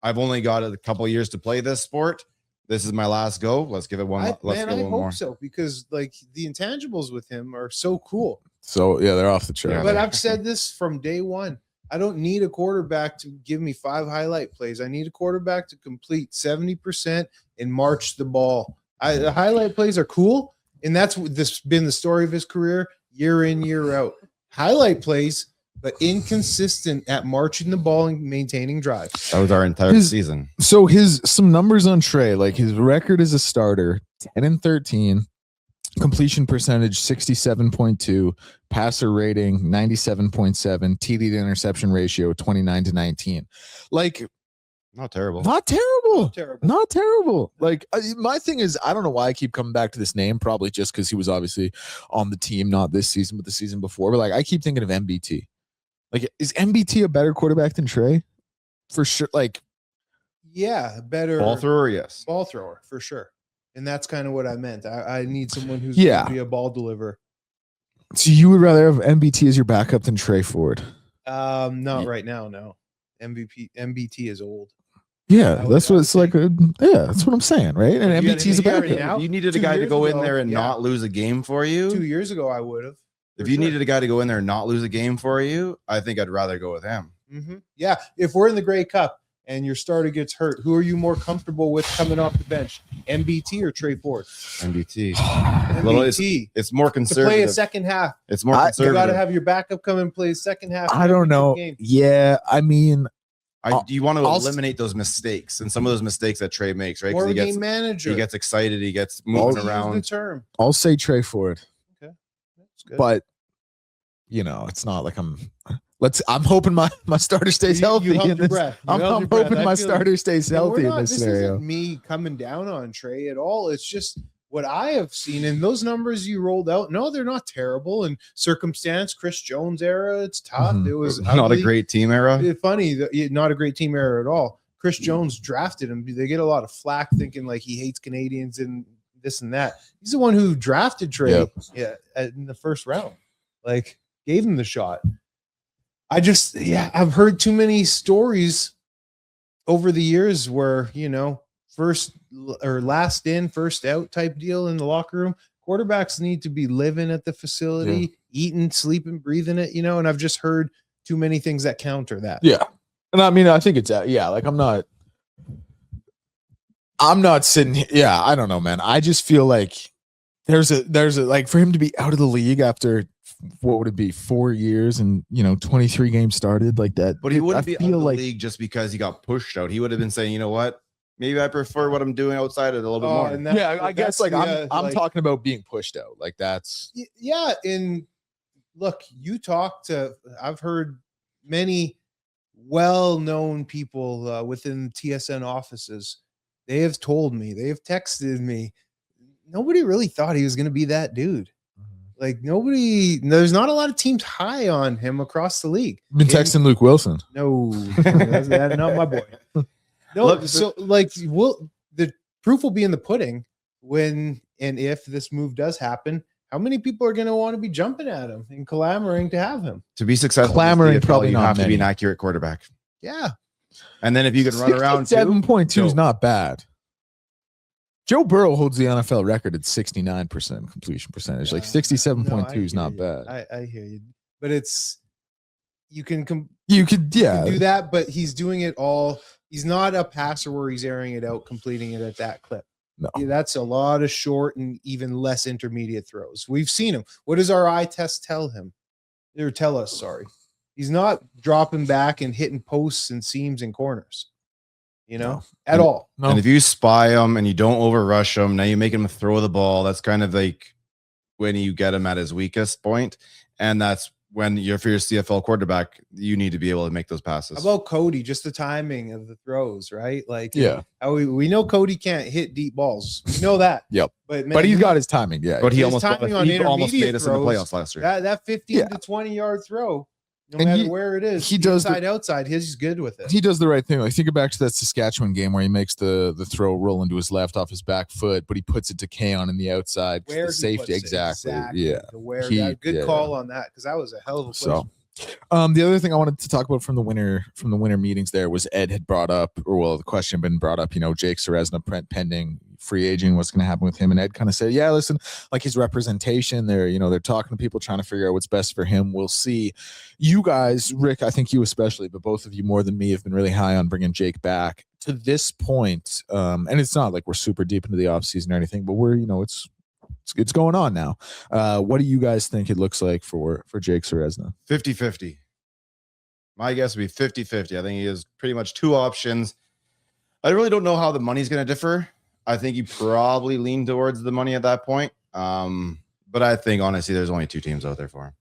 I've only got a couple years to play this sport. This is my last go. Let's give it one. Let's give it one more. So, because like the intangibles with him are so cool. So yeah, they're off the chart. But I've said this from day one. I don't need a quarterback to give me 5 highlight plays. I need a quarterback to complete 70% and march the ball. The highlight plays are cool, and that's this been the story of his career, year in, year out. Highlight plays, but inconsistent at marching the ball and maintaining drives. That was our entire season. So some numbers on Trey, like his record as a starter, 10-13. Completion percentage 67.2, passer rating 97.7, TD to interception ratio 29-19. Like, not terrible. Not terrible. Like, my thing is, I don't know why I keep coming back to this name. Probably just because he was obviously on the team, not this season, but the season before. But like, I keep thinking of MBT. Like, is MBT a better quarterback than Trey? For sure. Like, yeah, better ball thrower. Yes, ball thrower for sure. And that's kind of what I meant. I need someone who's going to be a ball deliverer. So you would rather have MBT as your backup than Trey Ford? Not right now. No, MBT is old. Yeah, that's what it's like. That's what I'm saying, right? And MBT is a backup. If you needed a guy to go in there and not lose a game for you, 2 years ago I would have. If you needed a guy to go in there and not lose a game for you, I think I'd rather go with him. Yeah, if we're in the Grey Cup and your starter gets hurt, who are you more comfortable with coming off the bench, MBT or Trey Ford? MBT. MBT. It's more conservative. To play a second half. It's more conservative. You got to have your backup come and play second half. I don't know. Yeah, I mean, you want to eliminate those mistakes and some of those mistakes that Trey makes, right? Or game manager. He gets excited. He gets moving around. I'll say Trey Ford. Okay, that's good. But it's not like I'm hoping my starter stays healthy. I'm hoping my starter stays healthy in this scenario. Isn't me coming down on Trey at all. It's just what I have seen, and those numbers you rolled out. No, they're not terrible. And circumstance, Chris Jones era, it's tough. It was not a great team era. It's funny, not a great team era at all. Chris Jones drafted him. They get a lot of flack thinking like he hates Canadians and this and that. He's the one who drafted Trey in the first round. Like, gave him the shot. I've heard too many stories over the years where, first or last in, first out type deal in the locker room. Quarterbacks need to be living at the facility, eating, sleeping, breathing it, and I've just heard too many things that counter that. Yeah. And I mean, I think it's, like I'm not sitting here. Yeah. I don't know, man. I just feel like there's a like for him to be out of the league after what would it be 4 years and 23 games started like that. But he wouldn't be out of the league just because he got pushed out. He would have been saying, you know what? Maybe I prefer what I'm doing outside of it a little bit more. And I guess like I'm talking about being pushed out. Like that's And look, I've heard many well-known people within TSN offices. They have told me, they have texted me. Nobody really thought he was going to be that dude. Like there's not a lot of teams high on him across the league. Been texting Luke Wilson. No, that's not my boy. No, the proof will be in the pudding when and if this move does happen. How many people are going to want to be jumping at him and clamoring to have him? To be successful, Clamoring, in the CFL, probably you not have to be many. an accurate quarterback. Yeah. And then if you can run around, 7.2 is go. not bad. Joe Burrow holds the NFL record at 69% completion percentage. Like 67.2 is not bad. I hear you, but it's you can You could, yeah, do that, but he's doing it all. He's not a passer where he's airing it out, completing it at that clip. No. Yeah, that's a lot of short and even less intermediate throws. We've seen him. What does our eye test tell him? Or tell us, sorry. He's not dropping back and hitting posts and seams and corners, at all. No. And if you spy him and you don't overrush him, now you make him throw the ball. That's kind of like when you get him at his weakest point, and that's when you're for your CFL quarterback, you need to be able to make those passes. How about Cody? Just the timing of the throws, right? Like, Yeah. We know Cody can't hit deep balls. We know that. Yep. But But he's got his timing. Yeah. But he his almost timing on made us in the throws, playoffs last year. that 15 Yeah. to 20 yard throw, no And matter where it is, he does inside, outside, he's good with it. He does the right thing. Like, think back to that Saskatchewan game where he makes the throw roll into his left off his back foot, but he puts it to Kaon in the outside. Where The he safety, puts it, exactly. Yeah. to where He- that, good yeah. call on that, because that was a hell of a play. So, the other thing I wanted to talk about from the winter meetings there was Ed had brought up, the question had been brought up, Jake Ceresna pending free aging, what's going to happen with him. And Ed kind of said, yeah, listen, like his representation, they're talking to people trying to figure out what's best for him. We'll see. You guys, Rick, I think you especially, but both of you more than me have been really high on bringing Jake back to this point. And it's not like we're super deep into the offseason or anything, but we're, it's going on now. What do you guys think it looks like for Jake Ceresna? 50-50. My guess would be 50-50. I think he has pretty much two options. I really don't know how the money's going to differ. I think you probably lean towards the money at that point. But I think, honestly, there's only two teams out there for him.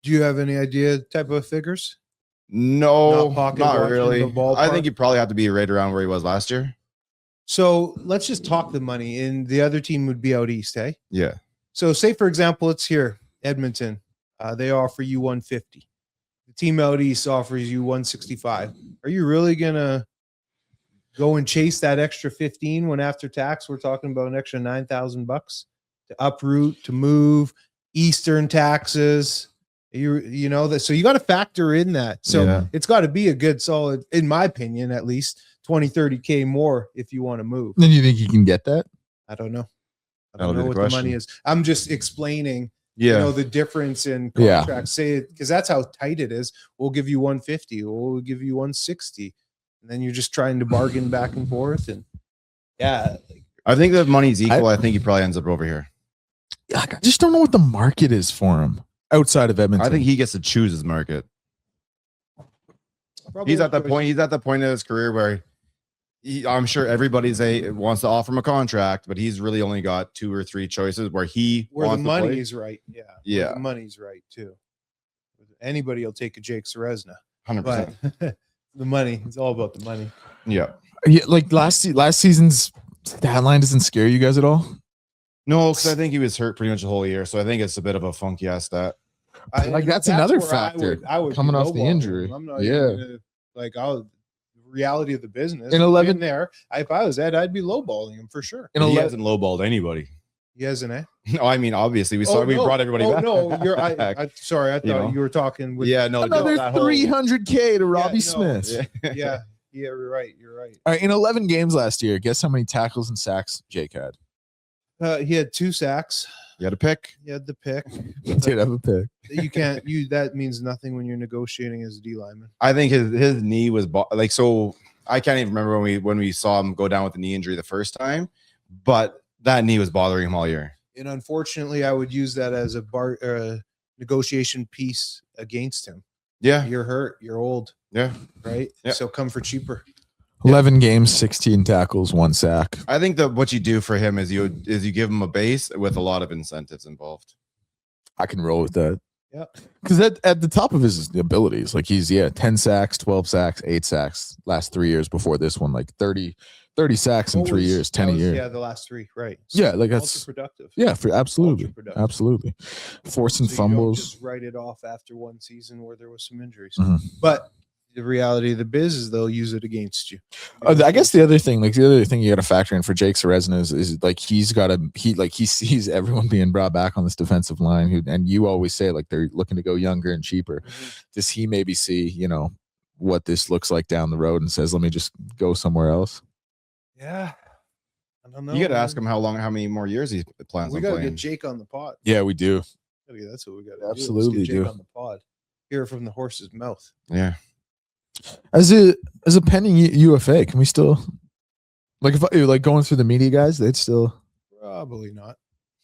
Do you have any idea type of figures? No, Not not really. the ballpark? I think you probably have to be right around where he was last year. So let's just talk the money, and the other team would be out east, eh? Yeah. So say, for example, it's here, Edmonton. They offer you 150. The team out east offers you 165. Are you really going to go and chase that extra 15 when after tax, we're talking about an extra $9,000 to uproot, to move, Eastern taxes? So you got to factor in that. So It's got to be a good solid, in my opinion, at least 20, 30K more if you want to move. Then you think you can get that? I don't know. I That'll don't know be what the the question. money is. I'm just explaining, Yeah. the difference in Yeah. contracts. Say it, because that's how tight it is. We'll give you 150. We'll give you 160. And then you're just trying to bargain back and forth. And I think that money's equal. I think he probably ends up over here. I just don't know what the market is for him outside of Edmonton. I think he gets to choose his market. He's at the point. He's at the point in his career where I'm sure everybody wants to offer him a contract, but he's really only got 2 or 3 choices where he where the wants to play. money is right. Yeah. Yeah. Where the money's right too. Anybody will take a Jake Ceresna, 100%. but the money, it's all about the money. Yeah. Yeah, like last season's stat line doesn't scare you guys at all. No, because I think he was hurt pretty much the whole year, so I think it's a bit of a funky ass stat. That's another where factor, I would coming be off the lowballing injury. him. I'm not Yeah. even gonna, reality of the business. In 11 there, if I was Ed, I'd be lowballing him for sure. In He 11 hasn't lowballed anybody. He hasn't, eh? No, I mean, obviously, we brought everybody back. No, I sorry, I thought you were talking with no, another that whole- $300K to Robbie no, Smith. yeah, you're right. All right, in 11 games last year, guess how many tackles and sacks Jake had? He had 2 sacks. You had a pick. He had the pick. He did have a pick. You can't. That means nothing when you're negotiating as a D lineman. I think his knee was so. I can't even remember when we saw him go down with the knee injury the first time, but that knee was bothering him all year. And unfortunately, I would use that as a negotiation piece against him. Yeah. You're hurt. You're old. Yeah. Right. Yeah. So come for cheaper. 11 games, 16 tackles, 1 sack. I think that what you do for him is you give him a base with a lot of incentives involved. I can roll with that. Yeah. Because at the top of his abilities, like he's 10 sacks, 12 sacks, 8 sacks last 3 years before this one, like 30 sacks in 3 years, 10 a year. Yeah, the last 3, right. Yeah, like that's productive. Yeah, absolutely. Ultra-productive. Absolutely. Forcing So you don't fumbles. just write it off after one season where there was some injuries. Mhm. But the reality of the biz is they'll use it against you. I guess the other thing you got to factor in for Jake Ceresna is like he sees everyone being brought back on this defensive line, and you always say like they're looking to go younger and cheaper. Does he maybe see what this looks like down the road and says, let me just go somewhere else? Yeah, I don't know. You got to ask him how many more years he plans on playing. We got to get Jake on the pod. Yeah, we do. That's what we got to Absolutely do. Jake on the pod. Hear it from the horse's mouth. Yeah. As a pending UFA, can we still if going through the media guys, they'd still probably not.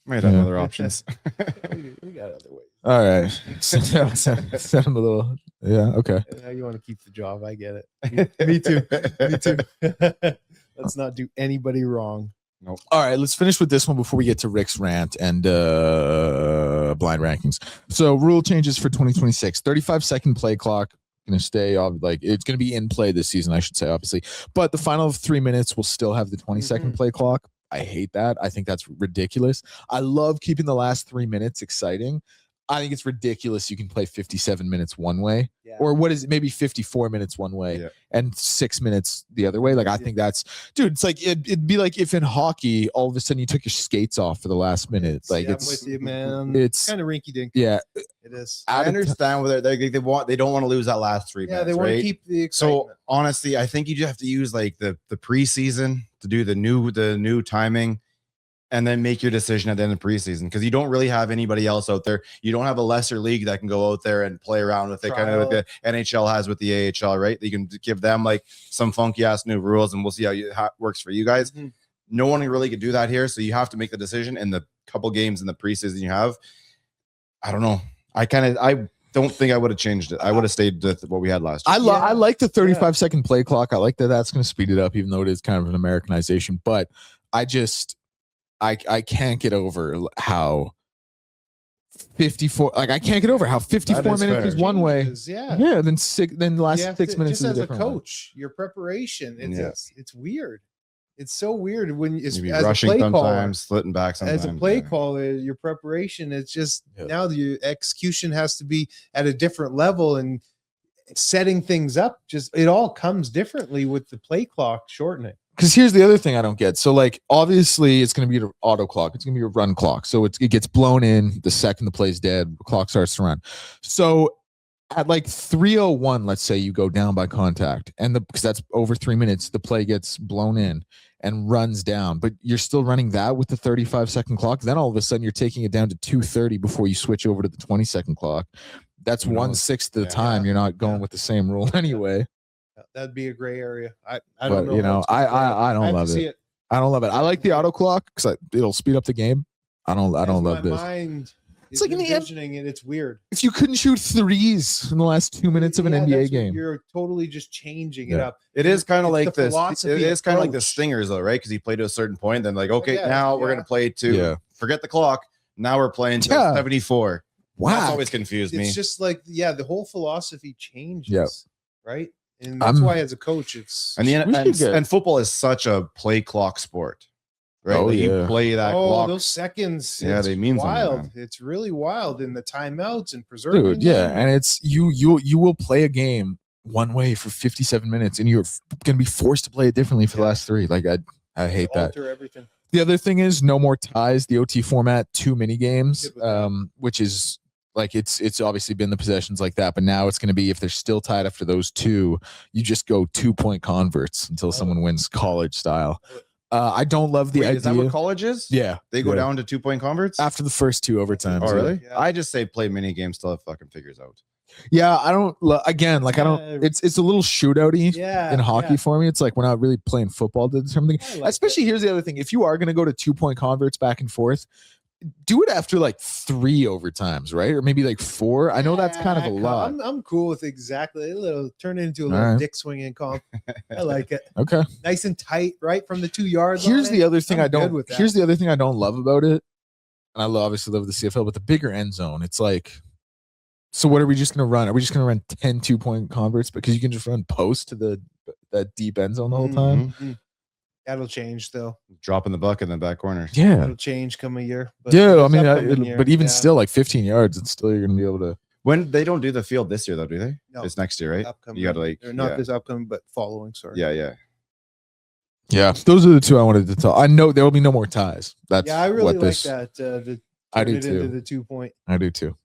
Might have other options. we got other ways. All right. Send him a little. Yeah. Okay. How you want to keep the job? I get it. Me too. Me too. Let's not do anybody wrong. Nope. All right. Let's finish with this one before we get to Rick's rant and blind rankings. So rule changes for 2026: 35-second play clock. Going to stay off, it's going to be in play this season, I should say, obviously, but the final 3 minutes will still have the 20-second play clock. I hate that. I think that's ridiculous. I love keeping the last 3 minutes exciting. I think it's ridiculous you can play 57 minutes one way, or what is it, maybe 54 minutes one way and 6 minutes the other way. Like, I think that's, dude, it's like it'd be like if in hockey all of a sudden you took your skates off for the last minute. Like, I'm with you, man. It's kind of rinky dink. Yeah, it is. I understand whether they don't want to lose that last 3 minutes. Yeah, they want to keep the excitement. So honestly, I think you just have to use like the preseason to do the new timing, and then make your decision at the end of preseason, because you don't really have anybody else out there. You don't have a lesser league that can go out there and play around with it, kind of like the NHL has with the AHL, right? You can give them like some funky ass new rules, and we'll see how it works for you guys. No one really can do that here, so you have to make the decision in the couple games in the preseason you have. I don't know. I don't think I would have changed it. I would have stayed with what we had last year. I like the 35-second play clock. I like that. That's going to speed it up, even though it is kind of an Americanization. But I can't get over how 54. Like, I can't get over how 54 minutes is one way. Then the last 6 minutes just is as a different coach, your preparation. It's weird. It's so weird when you be as rushing a play sometimes, caller, splitting back sometimes. As a play caller, your preparation, it's just now the execution has to be at a different level, and setting things up, just it all comes differently with the play clock shortening. Because here's the other thing I don't get. So, like, obviously it's going to be an auto clock. It's going to be a run clock. So it gets blown in the second the play's dead, the clock starts to run. So at like 3:01, let's say you go down by contact, and because that's over 3 minutes, the play gets blown in and runs down, but you're still running that with the 35-second clock. Then all of a sudden you're taking it down to 2:30 before you switch over to the 20-second clock. That's 1/6 of the time. You're not going with the same rule anyway. That'd be a gray area. I don't know. You know, I don't love it. I don't love it. I like the auto clock because it'll speed up the game. I don't love this. It's like envisioning it. It's weird. If you couldn't shoot threes in the last 2 minutes of an NBA game, you're totally just changing it up. It is kind of like this. It is kind of like the Stingers, though, right? Because he played to a certain point, then like, okay, now we're gonna play to forget the clock. Now we're playing to 74. Wow, that's always confused me. It's just like the whole philosophy changes, right? And that's why, as a coach, it's and football is such a play clock sport, right? Oh, like you play that clock. Those seconds, they mean wild. Something, it's really wild in the timeouts and preserving. Dude, and it's you will play a game one way for 57 minutes, and you're gonna be forced to play it differently for the last three. Like I hate that. Everything. The other thing is no more ties. The OT format, 2 mini games, which is. Like it's obviously been the possessions like that, but now it's going to be if they're still tied after those two, you just go 2-point converts until someone wins college style. I don't love the idea. Is that what college is? Yeah, they go down to 2-point converts after the first two overtimes. Oh, really? Yeah. I just say play mini games till it fucking figures out. Yeah, I don't. Again, like I don't. It's a little shootouty in hockey for me. It's like we're not really playing football to determine the game. Especially here's the other thing: if you are going to go to 2-point converts back and forth. Do it after like 3 overtimes, right? Or maybe like 4. I know that's kind of a lot. I'm cool with exactly a little turn it into a little dick swinging comp. I like it. Okay. Nice and tight, right from the 2 yards. Here's the other thing I don't. Here's the other thing I don't love about it. And I obviously love the CFL, but the bigger end zone. It's like, so what are we just gonna run? Are we just gonna run 10 2-point converts because you can just run post to that deep end zone the whole time? Mm-hmm. That'll change though. Dropping the buck in the back corner. Yeah, it'll change come a year. But I mean, but even still, like 15 yards, it's still you're gonna be able to. When they don't do the field this year, though, do they? No. It's next year, right? Upcoming. You got to like, Or not this upcoming, but following. Sorry. yeah. Yeah, those are the two I wanted to tell. I know there will be no more ties. That's I really what like this. that. I do Into too. the 2 point. I do too.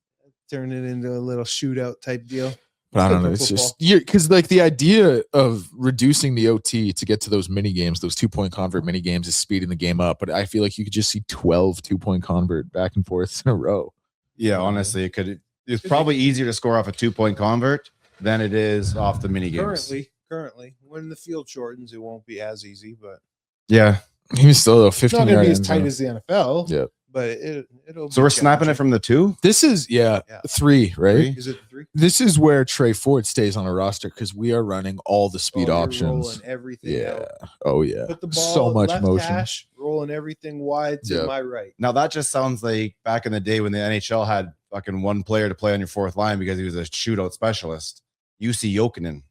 Turn it into a little shootout type deal. But I Good don't know. for It's football. just because like the idea of reducing the OT to get to those mini games, those 2 point convert mini games, is speeding the game up. But I feel like you could just see 12 2 point convert back and forth in a row. Yeah, honestly, it could. It's probably easier to score off a 2 point convert than it is off the mini games. Currently, when the field shortens, it won't be as easy, but Yeah. Even still, though, it's 15 not going to be yard as end tight zone. as the NFL. Yeah. But it'll. So we're snapping it from the 2. This is 3, right? 3? Is it 3? This is where Trey Ford stays on a roster because we are running all the speed options. Rolling everything out. Oh yeah. Put the ball So much left motion. hash, rolling everything wide to my right. Now that just sounds like back in the day when the NHL had fucking one player to play on your fourth line because he was a shootout specialist. UC Jokinen.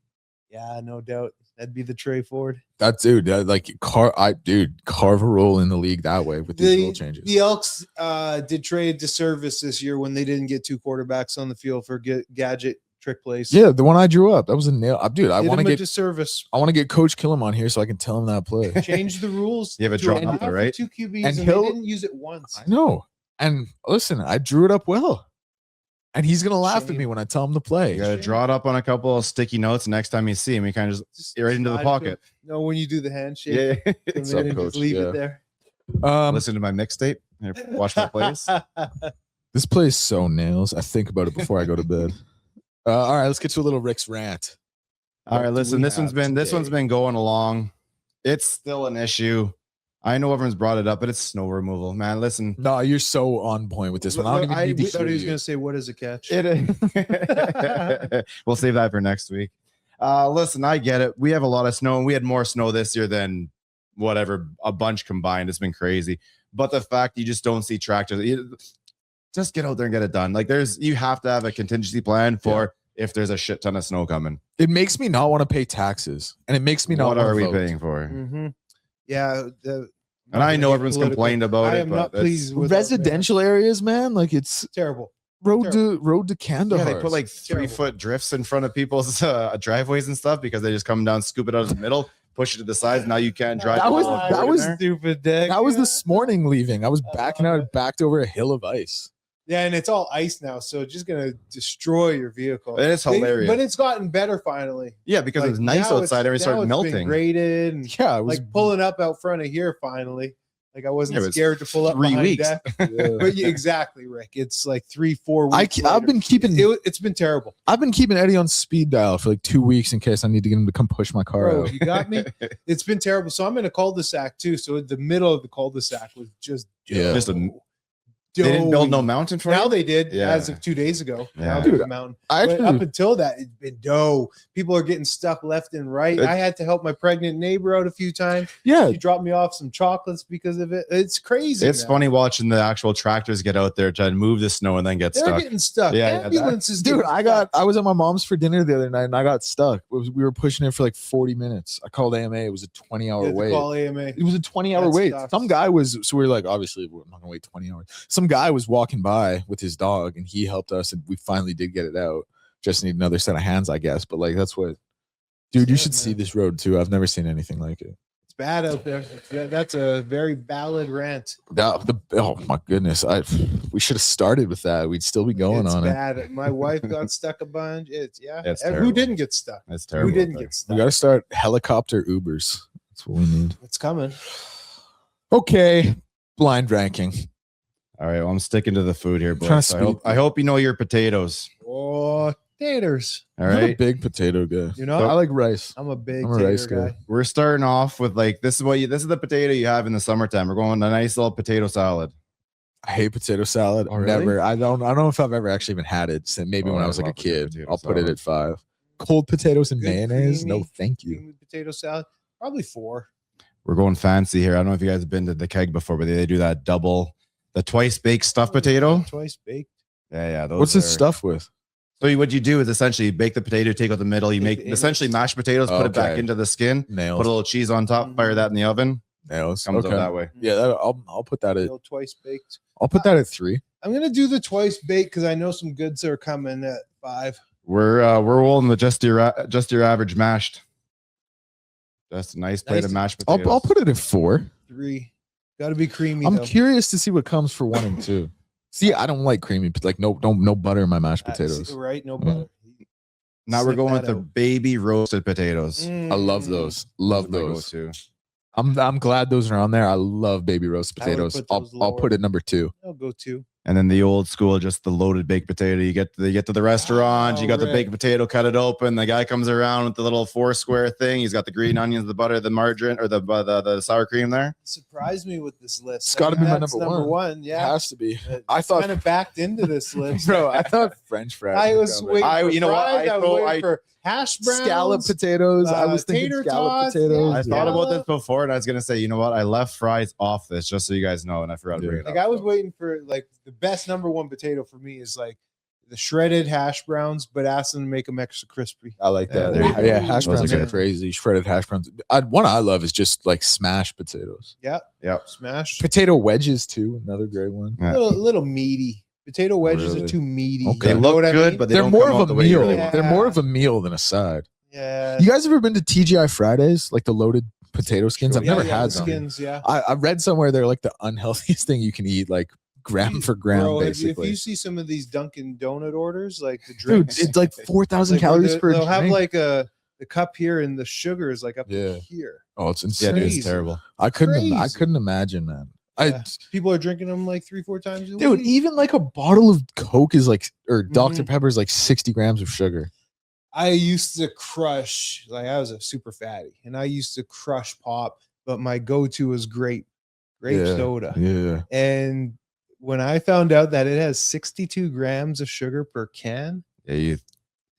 Yeah, no doubt. That'd be the Trey Ford. That dude, carve a role in the league that way with these rule changes. The Elks did trade disservice this year when they didn't get 2 quarterbacks on the field for gadget trick plays. Yeah, the one I drew up. That was a nail. Dude, I Did want him to a get disservice. I want to get Coach Killam on here so I can tell him that play. Change the rules. You have a to draw allow up there, for right? 2 QBs, And and he'll- they didn't use it once. I know. And listen, I drew it up well. And he's gonna laugh at Shame. me when I tell him to play. You got to draw it up on a couple of sticky notes. Next time you see him, you kind of just right into the slide pocket. No, when you do the handshake, Yeah. come What's in up, and Coach? just leave Yeah. it there. Listen to my mixtape. Watch my plays. This plays so nails. I think about it before I go to bed. All right, let's get to a little Rick's rant. All right, What do listen. we This one's have been going along. It's still an issue. I know everyone's brought it up, but it's snow removal, man. Listen, No, you're so on point with this one. I don't even need to thought hear he was you. going to say, "What is a catch?" we'll save that for next week. Listen, I get it. We have a lot of snow, and we had more snow this year than whatever a bunch combined. It's been crazy. But the fact you just don't see tractors, just get out there and get it done. Like you have to have a contingency plan for if there's a shit ton of snow coming. It makes me not want to pay taxes, and it makes me not. What want are to we vote. paying for? Mm-hmm. Yeah, And I know everyone's complained about I it, am but not that's- pleased with Residential areas, man, like it's terrible. road to Kandahar. Yeah, they put like 3-foot drifts in front of people's driveways and stuff because they just come down, scoop it out of the middle, push it to the sides. Now you can't drive. That was- all that forward was in there. Stupid, Dick. That was this morning leaving. I was backing out, backed over a hill of ice. Yeah, and it's all ice now, so it's just gonna destroy your vehicle. It is hilarious. but it's gotten better finally. Yeah, because Like, it's nice now outside. Everything now started it's been melting. graded and Yeah, it was like pulling up out front of here finally. Like I wasn't Yeah, it was scared to pull up 3 behind weeks. deck. yeah. But yeah, exactly, Rick. It's like 3-4 weeks. I've been keeping It's been terrible. I've been keeping Eddie on speed dial for like 2 weeks in case I need to get him to come push my car Bro, out. you got me. It's been terrible. So I'm in a cul-de-sac too. So the middle of the cul-de-sac was just Yeah. Just they didn't build no mountain for Now you? they did Yeah. as of 2 days ago. Now Yeah. there's Dude, a mountain. I But actually, up until that, it's been dough. People are getting stuck left and right. I had to help my pregnant neighbor out a few times. yeah, She dropped me off some chocolates because of it. It's crazy. It's now. funny watching the actual tractors get out there trying to move the snow and then get They're stuck. getting stuck. Yeah, Ambulances, dude, getting I was at my mom's for dinner the other night and I got stuck. We were pushing it for like 40 minutes. I called AMA. It was a 20-hour stuck. wait. Call AMA. It was a 20-hour That wait. sucks. Some guy was, so we were like, obviously, we're not gonna wait 20 hours. Some guy was walking by with his dog, and he helped us, and we finally did get it out. Just need another set of hands, I guess. But like, that's what, dude, you Yeah, should see man. this road too. I've never seen anything like it. It's bad out there. That's a very valid rant. Oh my goodness, we should have started with that. We'd still be going It's on it. bad. My wife got stuck a bunch. It's It's And who terrible. didn't get stuck? That's terrible. Who didn't out there. get We stuck? got to start helicopter Ubers. That's what we need. It's coming. Okay, blind ranking. All right, well, I'm sticking to the food here, Trying boys. to I hope you know your potatoes. Oh, taters. All I'm not a right. big potato guy. You know, I like rice. I'm a big I'm a rice tater guy. guy. We're starting off with like this is the potato you have in the summertime. We're going a nice little potato salad. I hate potato salad. Oh, really? Never. I don't know if I've ever actually even had it. So maybe Oh, when I I was like a love potato kid. I'll put it salad. at 5. Cold potatoes and Good mayonnaise? No, creamy- thank you. Creamy potato salad. Probably 4. We're going fancy here. I don't know if you guys have been to the Keg before, but they do that the twice baked stuffed potato. Twice baked. Yeah. Those What's this are- stuff with? So what you do is essentially you bake the potato, take out the middle, you make Take the essentially mashed potatoes, put it back Okay. into the skin, put a Nails. little cheese on top, fire that in the oven. Nails. Comes Okay. out that way. Yeah, I'll put that at Twice baked. I'll put that at 3. I'm gonna do the twice bake because I know some goods are coming at 5. We're rolling with just your average mashed. Just a nice plate of mashed potatoes. I'll put it at 4. 3. Got to be creamy. I'm though. curious to see what comes for 1 and 2. See, I don't like creamy, but like no butter in my mashed potatoes. Right? No butter. Now we're going with the baby roasted potatoes. I love those. Love those. Too. I'm glad those are on there. I love baby roasted potatoes. I'll put it number 2. I'll go 2. And then the old school, just the loaded baked potato. You get to the restaurant, you got the baked potato, cut it open. The guy comes around with the little 4-square thing. He's got the green onions, the butter, the margarine, or the sour cream there. Surprised me with this list. It's got to be my number one. Yeah, it has to be. I thought kind of backed into this list, bro. I thought French fries. I was waiting. You know what? I was waiting for hash browns, scallop potatoes. I was thinking scallop potatoes. I thought about this before, and I was gonna say, you know what? I left fries off this just so you guys know, and I forgot to bring it up. Like I was waiting for like the best number 1 potato for me is like the shredded hash browns, but ask them to make them extra crispy. I like that. Yeah, hash browns are crazy. Shredded hash browns. One I love is just like smashed potatoes. Yeah, smashed potato wedges too. Another great one. Yeah. Little meaty. Potato wedges are too meaty. Okay. They look good, but they're more of a meal. They're more of a meal than a side. Yeah. You guys ever been to TGI Fridays, like the loaded potato skins? I've never had them. Skins, yeah. I read somewhere they're like the unhealthiest thing you can eat, like gram for gram, basically. If you see some of these Dunkin' Donut orders, like the drinks, dude, it's like 4,000 calories per drink. They'll have like the cup here, and the sugar is like up to here. Oh, it's insane. Yeah, it's terrible. I couldn't imagine, man. Yeah. People are drinking them like 3-4 times a week. Dude, even like a bottle of Coke is like, or Dr. Pepper is like 60 grams of sugar. I used to crush, like I was a super fatty, and I used to crush pop, but my go-to was grape soda. Yeah. And when I found out that it has 62 grams of sugar per can, grape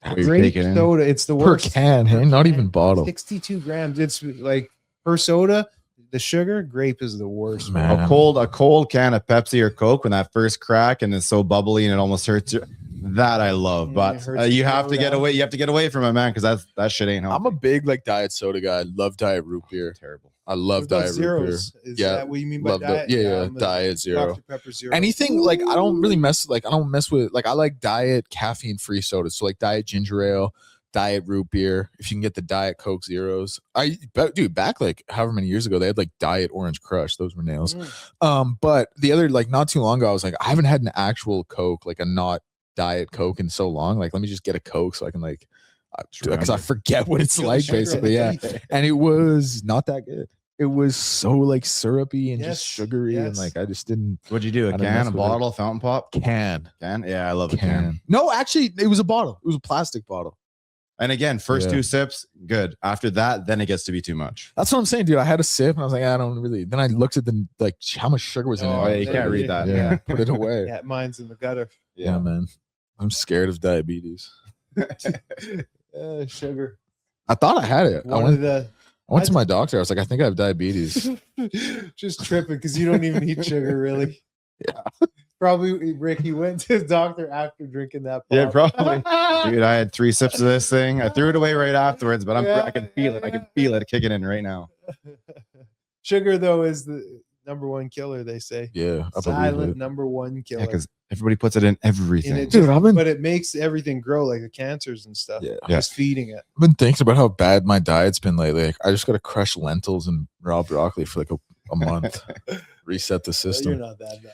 soda, it's the worst. Per can, hey? Not even bottle. 62 grams. It's like per soda. The sugar grape is the worst, man. A cold can of Pepsi or Coke when that first crack and it's so bubbly and it almost hurts you. That I love, but you have to get away. You have to get away from it, man, because that shit ain't healthy. I'm a big like diet soda guy. I love diet root beer. Terrible. I love diet root beer. Is that what you mean by diet? Diet zero. Dr. Pepper zero. Anything like I don't mess with like I like diet caffeine free sodas. So like diet ginger ale, diet root beer. If you can get the diet Coke Zeros, back like however many years ago they had like diet Orange Crush. Those were nails. But the other like not too long ago I was like I haven't had an actual Coke, like a not diet Coke in so long. Like let me just get a Coke so I can like because I forget what it's like basically. Yeah, and it was not that good. It was so like syrupy and just sugary and like I just didn't. What'd you do? A can, a bottle, fountain pop? Can? Yeah, I love a can. No, actually, it was a bottle. It was a plastic bottle. And again, first 2 sips, good. After that, then it gets to be too much. That's what I'm saying, dude. I had a sip and I was like, I don't really. Then I looked at the like how much sugar was in it. Oh, yeah, you can't read that. Yeah, put it away. Yeah, mine's in the gutter. Yeah, man. I'm scared of diabetes. Sugar. I thought I had it. I went to my doctor. I was like, I think I have diabetes. Just tripping because you don't even eat sugar, really. Yeah. Probably, Rick, he went to his doctor after drinking that pop. Yeah, probably. Dude, I had 3 sips of this thing. I threw it away right afterwards, but I can feel it. I can feel it kicking in right now. Sugar, though, is the number 1 killer, they say. Yeah. Silent number 1 killer. Yeah, because everybody puts it in everything. But it makes everything grow, like the cancers and stuff. Yeah. Just feeding it. I've been thinking about how bad my diet's been lately. Like, I just got to crush lentils and raw broccoli for like a month. Reset the system. You're not that bad.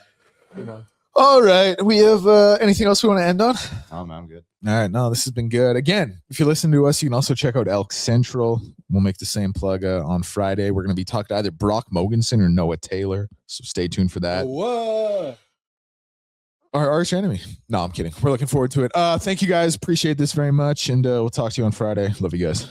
Come on. All right. We have anything else we want to end on? Oh, man, I'm good. All right. No, this has been good. Again, if you listen to us, you can also check out Elks Central. We'll make the same plug on Friday. We're going to be talking to either Brock Mogensen or Noah Taylor. So stay tuned for that. What? Our arch enemy. No, I'm kidding. We're looking forward to it. Thank you guys. Appreciate this very much. And we'll talk to you on Friday. Love you guys.